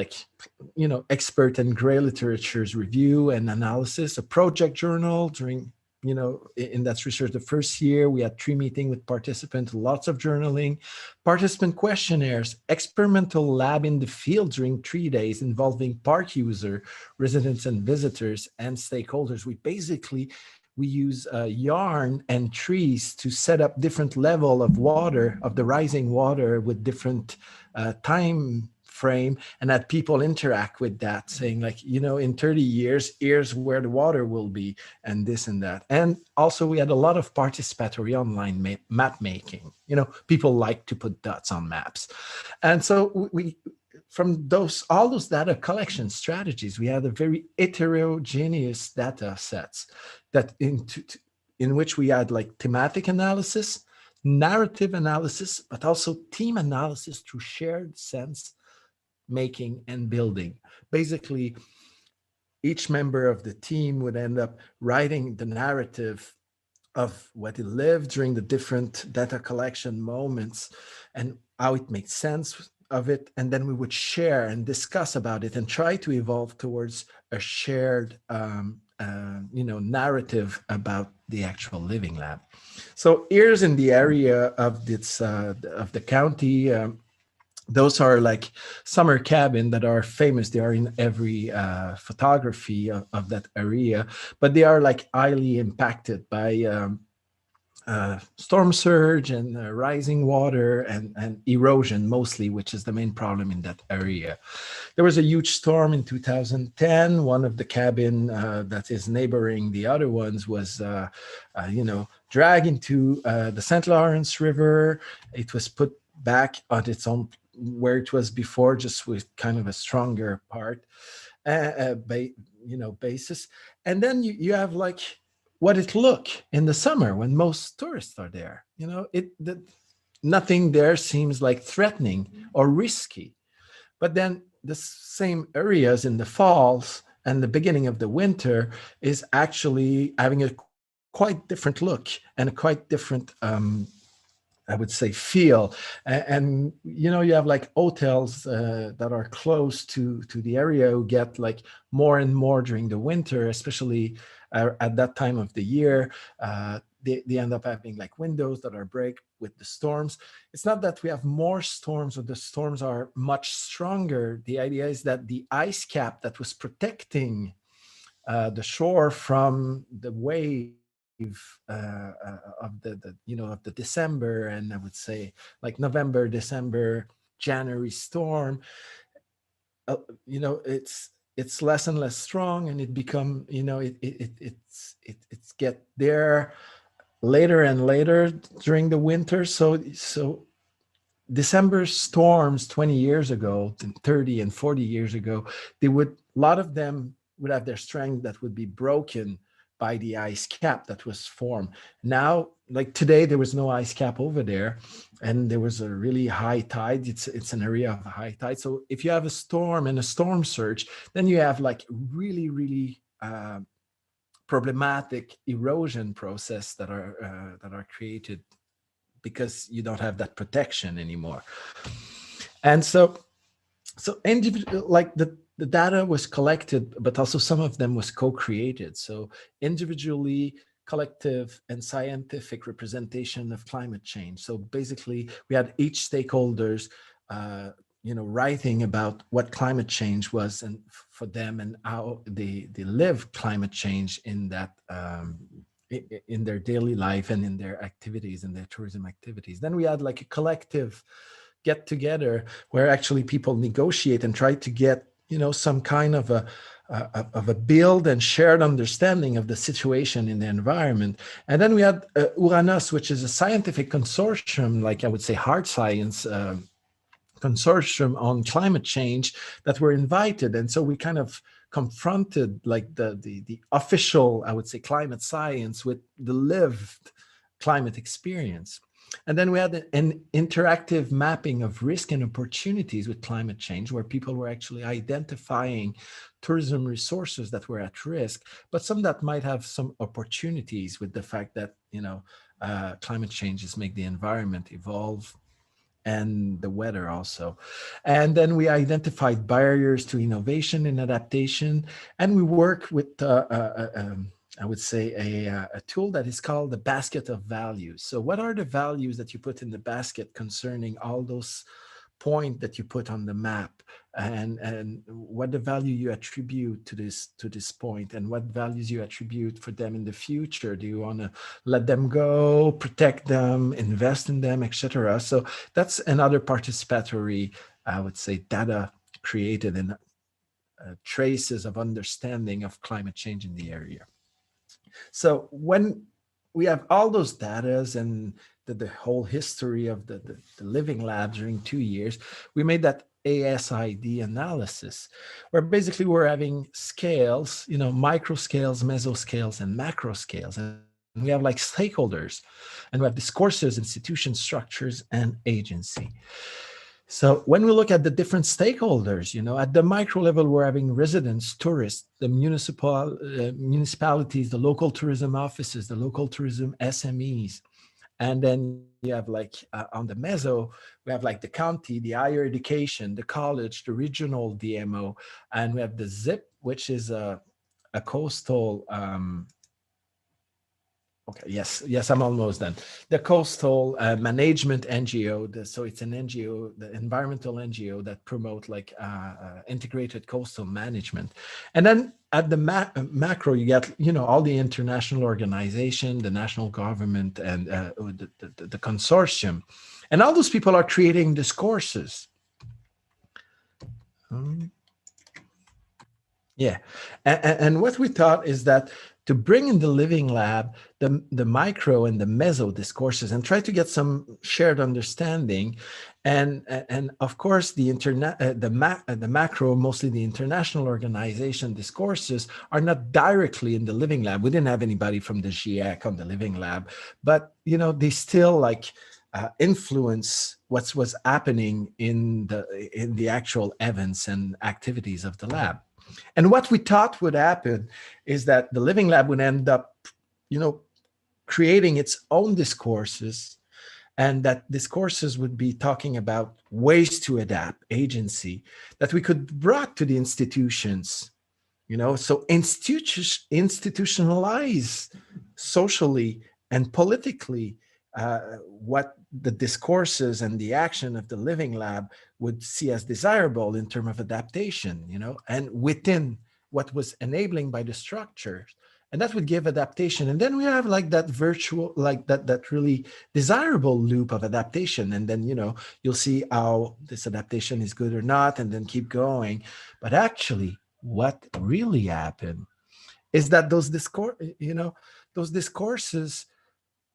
expert and gray literature's review and analysis, a project journal during you know, in that research, the first year we had 3 meetings with participants, lots of journaling, participant questionnaires, experimental lab in the field during 3 days involving park user, residents and visitors and stakeholders. We use yarn and trees to set up different level of water, of the rising water with different time frame, and that people interact with that, saying like, you know, in 30 years, here's where the water will be, and this and that. And also we had a lot of participatory online map making. You know, people like to put dots on maps. And so we from all those data collection strategies, we had a very heterogeneous data sets that in which we had like thematic analysis, narrative analysis, but also team analysis through shared sense making and building. Basically, each member of the team would end up writing the narrative of what he lived during the different data collection moments and how it makes sense of it. And then we would share and discuss about it and try to evolve towards a shared you know, narrative about the actual living lab. So here's in the area of this of the county. Those are like summer cabin that are famous. They are in every photography of that area, but they are like highly impacted by storm surge and rising water and erosion mostly, which is the main problem in that area. There was a huge storm in 2010. One of the cabin that is neighboring the other ones was, you know, dragged into the St. Lawrence River. It was put back on its own where it was before, just with kind of a stronger part, you know, basis. And then you have like what it look in the summer when most tourists are there. You know, nothing there seems like threatening or risky. But then the same areas in the falls and the beginning of the winter is actually having a quite different look and a quite different I would say feel, and you know, you have like hotels that are close to the area who get like more and more during the winter, especially at that time of the year. They end up having like windows that are break with the storms. It's not that we have more storms or the storms are much stronger. The idea is that the ice cap that was protecting the shore from the wave of the you know, of the December, and I would say like November, December, January storm, you know, it's less and less strong, and it become, you know, it's get there later and later during the winter. So December storms 20 years ago, 30 and 40 years ago, a lot of them would have their strength that would be broken by the ice cap that was formed. Now, like today, there was no ice cap over there, and there was a really high tide. It's an area of high tide. So if you have a storm and a storm surge, then you have like really problematic erosion process that are created because you don't have that protection anymore. And so individual, like the data was collected, but also some of them was co-created. So individually, collective and scientific representation of climate change. So basically we had each stakeholders, you know, writing about what climate change was and for them and how they live climate change in that, in their daily life and in their activities and their tourism activities. Then we had like a collective get together where actually people negotiate and try to get, you know, some kind of a build and shared understanding of the situation in the environment. And then we had Uranus, which is a scientific consortium, like I would say hard science consortium on climate change that were invited. And so we kind of confronted like the official, I would say, climate science with the lived climate experience. And then we had an interactive mapping of risk and opportunities with climate change, where people were actually identifying tourism resources that were at risk, but some that might have some opportunities with the fact that, you know, climate changes make the environment evolve and the weather also. And then we identified barriers to innovation and adaptation, and we work with I would say, a tool that is called the basket of values. So what are the values that you put in the basket concerning all those points that you put on the map, and what the value you attribute to this point, and what values you attribute for them in the future? Do you want to let them go, protect them, invest in them, etc.? So that's another participatory, I would say, data created in traces of understanding of climate change in the area. So when we have all those data and the whole history of the living lab during 2 years, we made that ASID analysis, where basically we're having scales, micro scales, mesoscales, and macro scales. And we have like stakeholders, and we have discourses, institutions, structures, and agency. So when we look at the different stakeholders, at the micro level, we're having residents, tourists, the municipalities, the local tourism offices, the local tourism SMEs. And then you have on the meso, we have like the county, the higher education, the college, the regional DMO, and we have the ZIP, which is a coastal, okay, yes, I'm almost done. The coastal management NGO, so it's an NGO, the environmental NGO that promote integrated coastal management. And then at the macro, you get, all the international organization, the national government, and the consortium. And all those people are creating discourses. Yeah, and what we thought is that to bring in the living lab, the micro and the meso discourses, and try to get some shared understanding, and of course the macro, mostly the international organization discourses, are not directly in the living lab. We didn't have anybody from the GIEC on the living lab, but they still influence what's happening in the actual events and activities of the lab. And what we thought would happen is that the living lab would end up, creating its own discourses, and that discourses would be talking about ways to adapt, agency, that we could bring to the institutions, so institutionalize socially and politically what the discourses and the action of the living lab would see as desirable in terms of adaptation, and within what was enabling by the structure, and that would give adaptation. And then we have that virtual, that really desirable loop of adaptation. And then, you'll see how this adaptation is good or not, and then keep going. But actually, what really happened is that those discourses,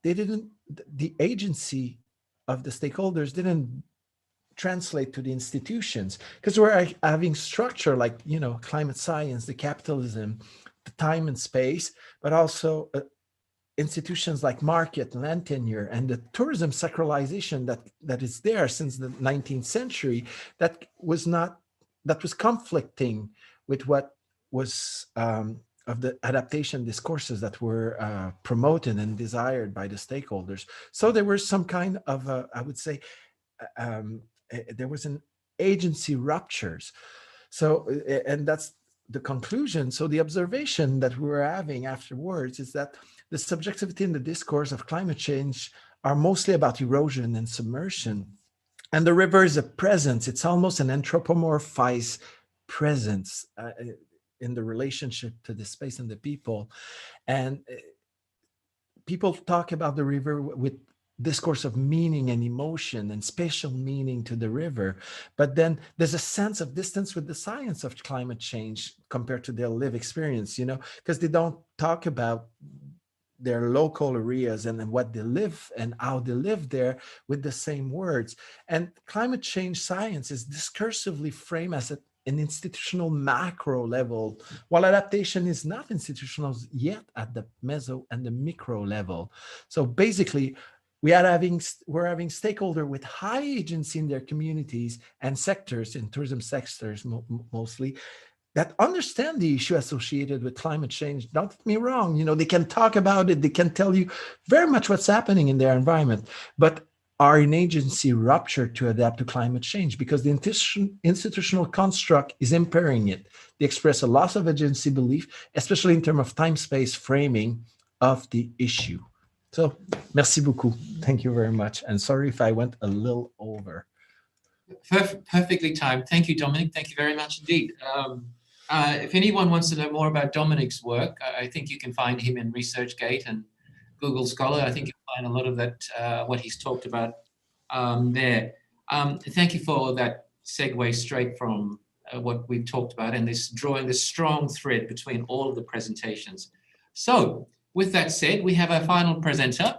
the agency of the stakeholders didn't translate to the institutions, because we're having structure climate science, the capitalism, the time and space, but also institutions like market, land tenure, and the tourism sacralization that is there since the 19th century, that was conflicting with what was of the adaptation discourses that were promoted and desired by the stakeholders. So there was some kind of, I would say, there was an agency ruptures. So, and that's the conclusion. So the observation that we were having afterwards is that the subjectivity in the discourse of climate change are mostly about erosion and submersion. And the river is a presence. It's almost an anthropomorphized presence in the relationship to the space and the people. And people talk about the river with discourse of meaning and emotion and spatial meaning to the river. But then there's a sense of distance with the science of climate change compared to their lived experience, because they don't talk about their local areas and what they live and how they live there with the same words. And climate change science is discursively framed as an institutional macro level, while adaptation is not institutional yet at the meso and the micro level. So basically, we're having stakeholders with high agency in their communities and sectors, in tourism sectors mostly, that understand the issue associated with climate change. Don't get me wrong, they can talk about it, they can tell you very much what's happening in their environment, but are in agency rupture to adapt to climate change because the institutional construct is impairing it. They express a loss of agency belief, especially in terms of time-space framing of the issue. So, merci beaucoup. Thank you very much. And sorry if I went a little over. Perfectly timed. Thank you, Dominic. Thank you very much indeed. If anyone wants to know more about Dominic's work, I think you can find him in ResearchGate and Google Scholar. I think you'll find a lot of that, what he's talked about there. Thank you for that segue straight from what we've talked about and this drawing this strong thread between all of the presentations. So with that said, we have our final presenter.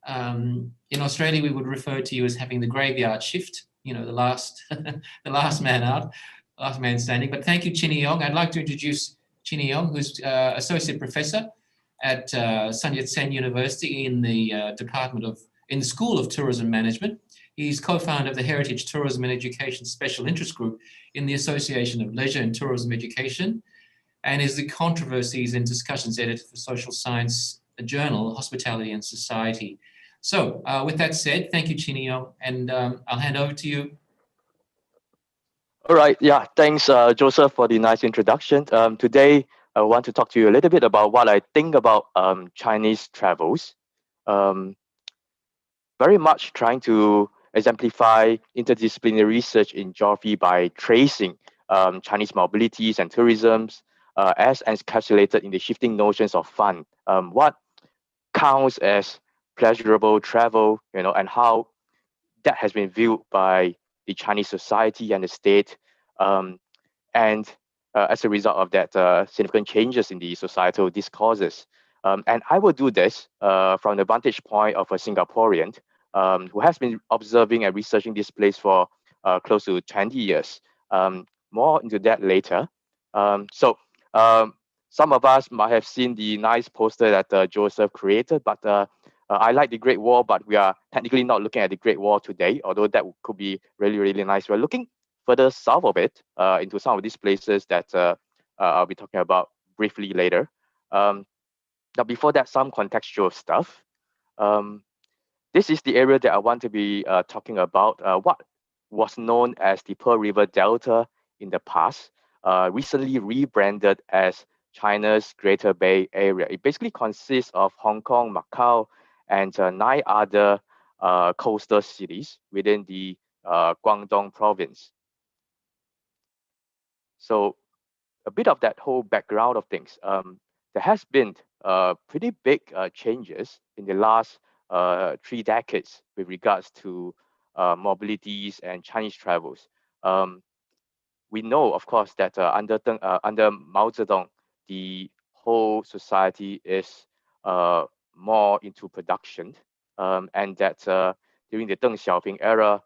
In Australia, we would refer to you as having the graveyard shift, you know, the last, the last man out, last man standing. But thank you, Chinny Yong. I'd like to introduce Chinny Yong, who's Associate Professor at Sun Yat-sen University in the in the School of Tourism Management. He's co-founder of the Heritage Tourism and Education Special Interest Group in the Association of Leisure and Tourism Education, and is the Controversies and Discussions Editor for Social Science Journal, Hospitality and Society. So with that said, thank you, Chinny Yong, and I'll hand over to you. All right, yeah, thanks, Joseph, for the nice introduction. Today, I want to talk to you a little bit about what I think about Chinese travels. Very much trying to exemplify interdisciplinary research in geography by tracing Chinese mobilities and tourisms as encapsulated in the shifting notions of fun. What counts as pleasurable travel, you know, and how that has been viewed by the Chinese society and the state. As a result of that, significant changes in the societal discourses. And I will do this from the vantage point of a Singaporean who has been observing and researching this place for close to 20 years. More into that later. Some of us might have seen the nice poster that Joseph created, but I like the Great Wall, but we are technically not looking at the Great Wall today, although that could be really, really nice. We're looking further south of it into some of these places that I'll be talking about briefly later. Now, before that, some contextual stuff. This is the area that I want to be talking about. What was known as the Pearl River Delta in the past, recently rebranded as China's Greater Bay Area. It basically consists of Hong Kong, Macau, and 9 other coastal cities within the Guangdong province. So a bit of that whole background of things. There has been pretty big changes in the last 3 decades with regards to mobilities and Chinese travels. We know, of course, that under Mao Zedong, the whole society is more into production, and that during the Deng Xiaoping era,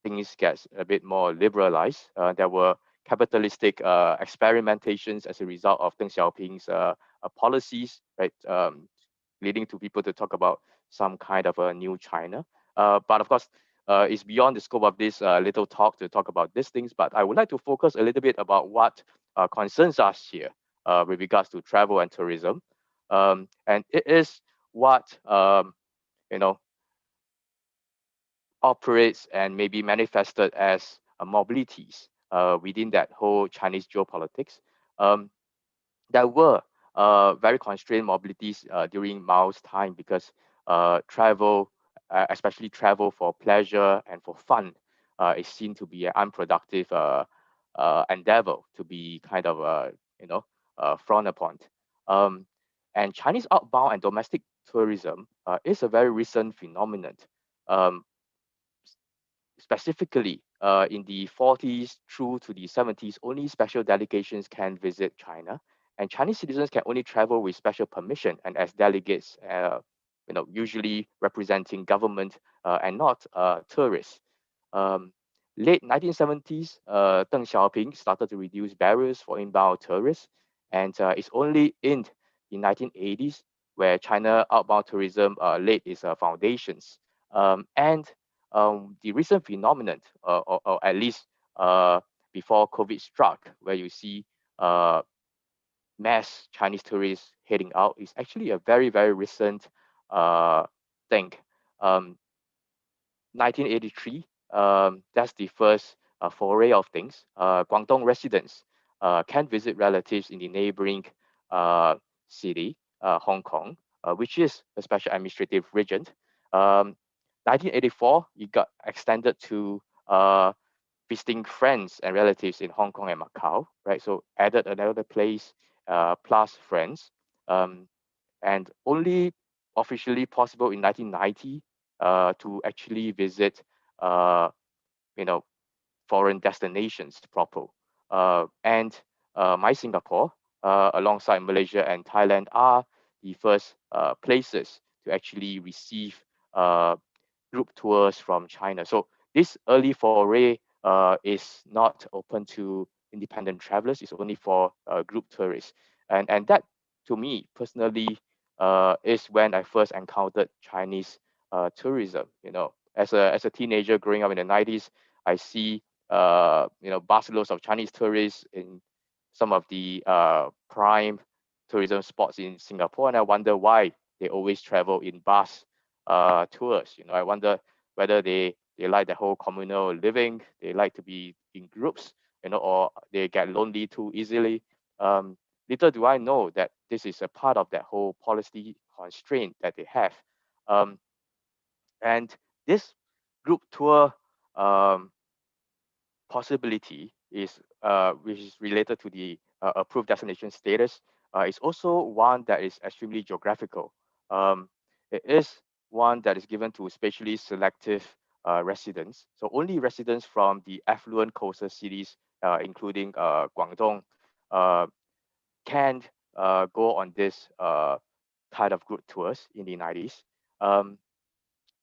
things get a bit more liberalized. There were capitalistic experimentations as a result of Deng Xiaoping's policies, right, leading to people to talk about some kind of a new China. But of course, it's beyond the scope of this little talk to talk about these things, but I would like to focus a little bit about what concerns us here with regards to travel and tourism. And it is what, you know, operates and maybe manifested as mobilities within that whole Chinese geopolitics. There were very constrained mobilities during Mao's time because travel, especially travel for pleasure and for fun, is seen to be an unproductive endeavor, to be kind of, frowned upon. And Chinese outbound and domestic tourism is a very recent phenomenon. Specifically, in the 40s through to the 70s, only special delegations can visit China, and Chinese citizens can only travel with special permission and as delegates, usually representing government and not tourists. Late 1970s, Deng Xiaoping started to reduce barriers for inbound tourists, and it's only in the 1980s where China outbound tourism laid its foundations. The recent phenomenon, or at least before COVID struck, where you see mass Chinese tourists heading out, is actually a very, very recent thing. 1983, that's the first foray of things. Guangdong residents can visit relatives in the neighboring city, Hong Kong, which is a special administrative region. 1984, it got extended to visiting friends and relatives in Hong Kong and Macau, right? So added another place plus friends, and only officially possible in 1990 to actually visit, you know, foreign destinations proper. And my Singapore, alongside Malaysia and Thailand, are the first places to actually receive group tours from China. So this early foray is not open to independent travelers. It's only for group tourists. And that, to me personally, is when I first encountered Chinese tourism. You know, as a teenager growing up in the 90s, I see you know, busloads of Chinese tourists in some of the prime tourism spots in Singapore, and I wonder why they always travel in bus tours. You know, I wonder whether they like the whole communal living, they like to be in groups, you know, or they get lonely too easily. Little do I know that this is a part of that whole policy constraint that they have. And this group tour possibility is which is related to the approved destination status, is also one that is extremely geographical. It is one that is given to spatially selective residents. So only residents from the affluent coastal cities, including Guangdong, can go on this kind of group tours in the 90s.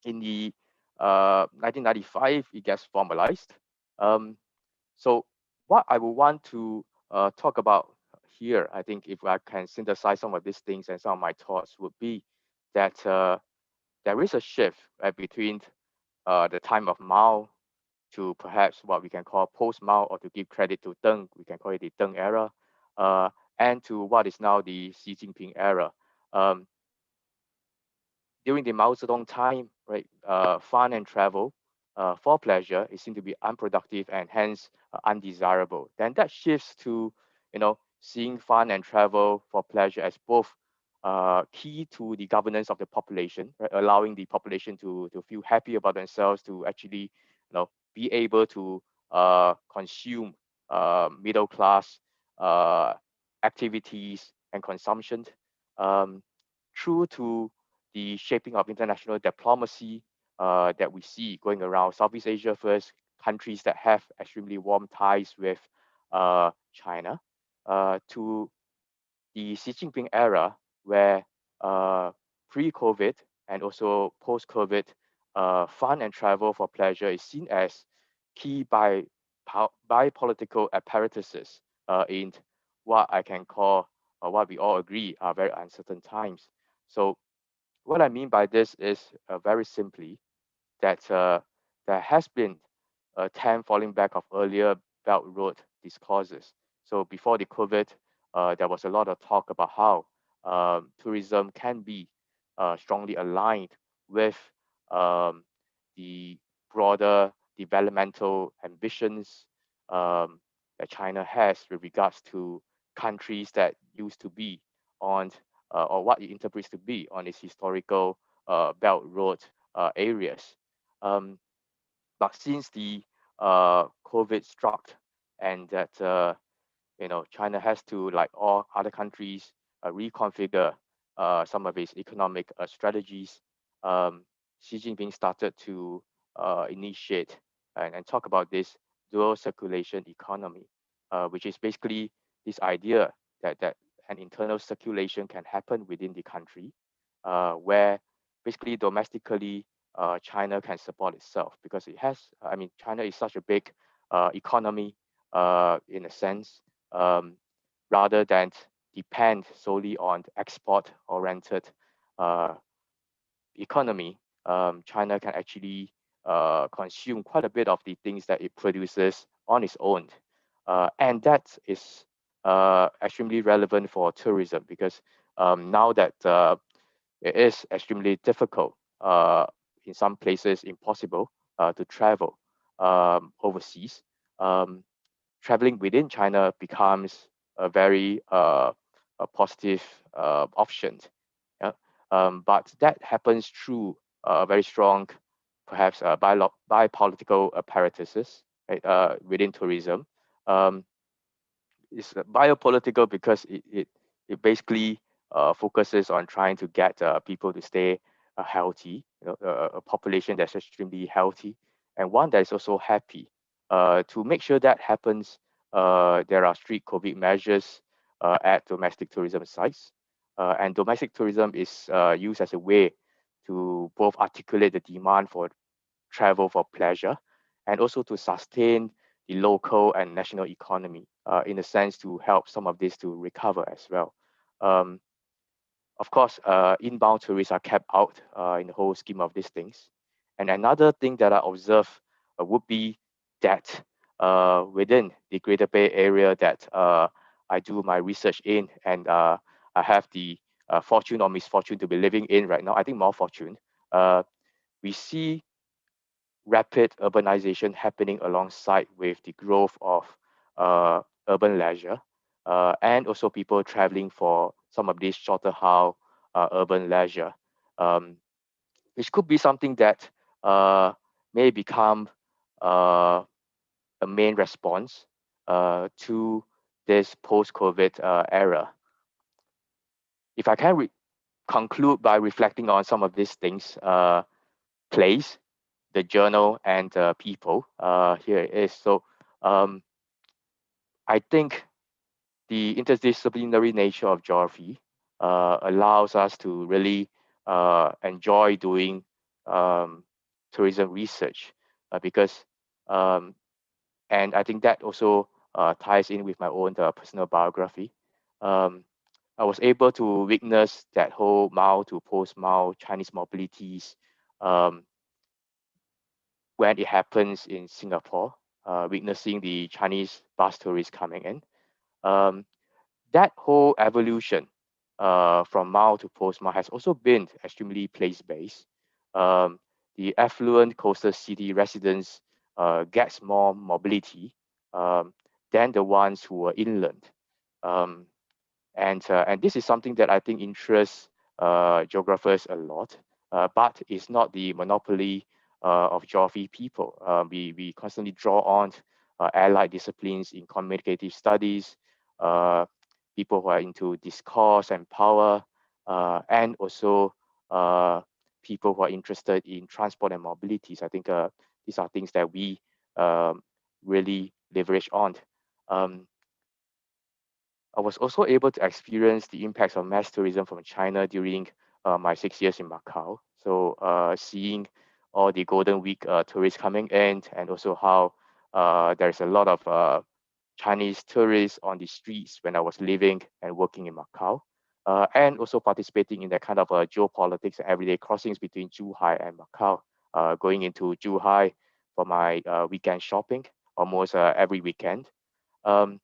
In the 1995, it gets formalized. So what I would want to talk about here, I think if I can synthesize some of these things and some of my thoughts, would be that there is a shift between the time of Mao to perhaps what we can call post-Mao, or to give credit to Deng, we can call it the Deng era, and to what is now the Xi Jinping era. During the Mao Zedong time, right, fun and travel for pleasure, it seemed to be unproductive and hence undesirable. Then that shifts to, you know, seeing fun and travel for pleasure as both key to the governance of the population, right, allowing the population to feel happy about themselves, to actually, you know, be able to consume middle class activities and consumption, through to the shaping of international diplomacy that we see going around Southeast Asia first, countries that have extremely warm ties with China, to the Xi Jinping era, where pre-COVID and also post-COVID, fun and travel for pleasure is seen as key by political apparatuses in what I can call, what we all agree are very uncertain times. So what I mean by this is very simply that there has been a attempt falling back of earlier Belt Road discourses. So before the COVID, there was a lot of talk about how tourism can be strongly aligned with the broader developmental ambitions that China has with regards to countries that used to be on, or what it interprets to be on its historical Belt Road areas. But since the COVID struck, and that you know, China has to, like all other countries, reconfigure some of its economic strategies, Xi Jinping started to initiate and talk about this dual circulation economy, which is basically this idea that an internal circulation can happen within the country, where basically domestically China can support itself, because it has, I mean, China is such a big economy in a sense, rather than depend solely on export-oriented economy. China can actually consume quite a bit of the things that it produces on its own. And that is extremely relevant for tourism, because now that it is extremely difficult, in some places impossible, to travel overseas, traveling within China becomes a very a positive option. Yeah? But that happens through a very strong, perhaps bi-political apparatuses, right, within tourism. It's biopolitical because it basically focuses on trying to get people to stay healthy, a population that's extremely healthy, and one that is also happy. To make sure that happens, there are strict COVID measures at domestic tourism sites. And domestic tourism is used as a way to both articulate the demand for travel for pleasure and also to sustain the local and national economy in a sense to help some of this to recover as well. Of course, inbound tourists are kept out in the whole scheme of these things. And another thing that I observe would be that within the Greater Bay Area that I do my research in, and I have the fortune or misfortune to be living in right now, I think more fortune, we see rapid urbanization happening alongside with the growth of urban leisure and also people traveling for some of these shorter haul urban leisure, which could be something that may become a main response to this post-COVID era. If I can conclude by reflecting on some of these things, place, the journal, and people, here it is. So I think the interdisciplinary nature of geography allows us to really enjoy doing tourism research because, and I think that also ties in with my own personal biography. I was able to witness that whole Mao to post-Mao Chinese mobilities when it happens in Singapore, witnessing the Chinese bus tourists coming in. That whole evolution from Mao to post-Mao has also been extremely place-based. The affluent coastal city residents gets more mobility than the ones who are inland. And this is something that I think interests geographers a lot, but it's not the monopoly of geography people. We constantly draw on allied disciplines in communicative studies, people who are into discourse and power, and also people who are interested in transport and mobilities. I think these are things that we really leverage on. I was also able to experience the impacts of mass tourism from China during my 6 years in Macau. So seeing all the Golden Week tourists coming in, and also how there's a lot of Chinese tourists on the streets when I was living and working in Macau, and also participating in that kind of geopolitics and everyday crossings between Zhuhai and Macau, going into Zhuhai for my weekend shopping almost every weekend. And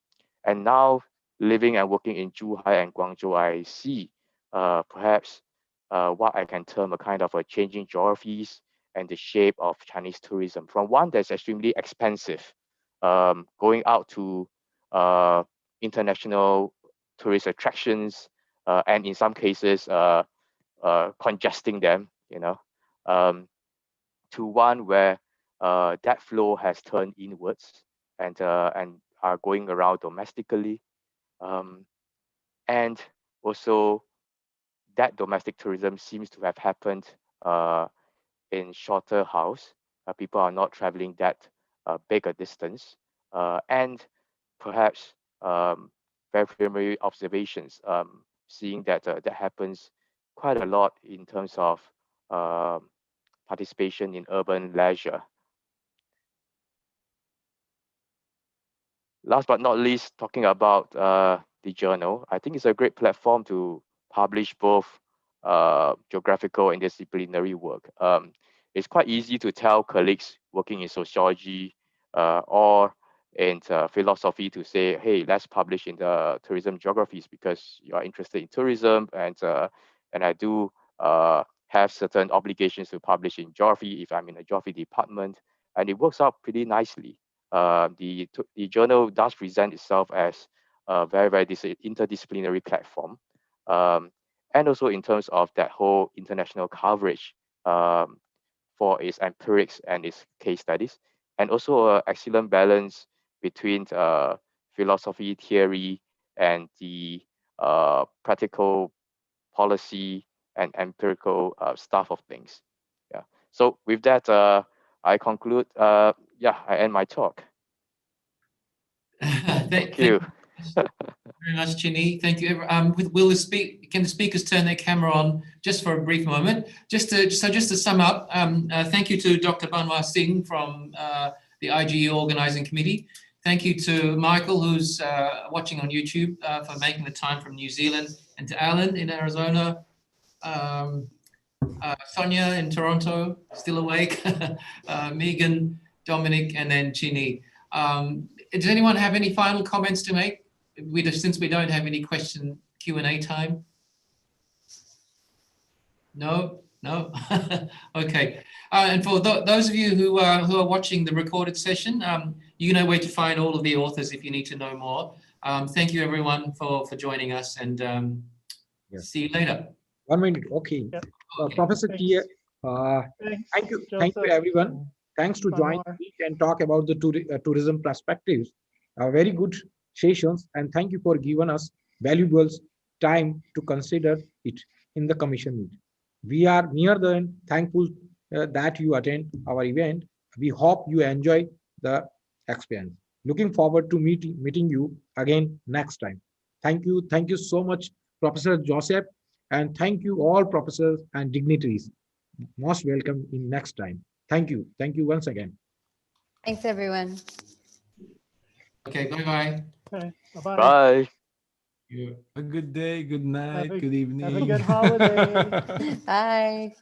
now living and working in Zhuhai and Guangzhou, I see perhaps what I can term a kind of a changing geographies and the shape of Chinese tourism, from one that's extremely expensive, going out to international tourist attractions, and in some cases congesting them, to one where that flow has turned inwards and are going around domestically. And also that domestic tourism seems to have happened in shorter hauls. People are not traveling that big a distance. And perhaps very preliminary observations, seeing that that happens quite a lot in terms of participation in urban leisure. Last but not least, talking about the journal, I think it's a great platform to publish both geographical and disciplinary work. It's quite easy to tell colleagues working in sociology or in philosophy to say, hey, let's publish in the tourism geographies because you are interested in tourism, and I do have certain obligations to publish in Geography if I'm in a Geography department, and it works out pretty nicely. The journal does present itself as a very, very interdisciplinary platform. And also in terms of that whole international coverage for its empirics and its case studies, and also an excellent balance between philosophy, theory, and the practical policy and empirical stuff of things. Yeah. So with that, I conclude. Yeah, I end my talk. Thank you. Very much, Chinny. Thank you. Will can the speakers turn their camera on just for a brief moment? Just to sum up, thank you to Dr. Banwar Singh from the IGE Organizing Committee. Thank you to Michael, who's watching on YouTube, for making the time from New Zealand, and to Alan in Arizona, Sonia in Toronto, still awake, Megan, Dominic, and then Chinny. Does anyone have any final comments to make? Since we don't have any Q&A time. No. Okay. And for those of you who are watching the recorded session, you know where to find all of the authors if you need to know more. Thank you everyone for joining us, and see you later. 1 minute. Okay. Yep. Professor T, thank you everyone. Thanks to join and talk about the tourism perspectives. Very good sessions, and thank you for giving us valuable time to consider it in the commission meet. We are near the end. Thankful that you attend our event. We hope you enjoy the experience. Looking forward to meeting you again next time. Thank you so much, Professor Joseph, and thank you all professors and dignitaries. Most welcome in next time. Thank you once again. Thanks, everyone. Okay, bye-bye. Okay, bye-bye. Bye. A good day, good night, good evening. Have a good holiday. Bye.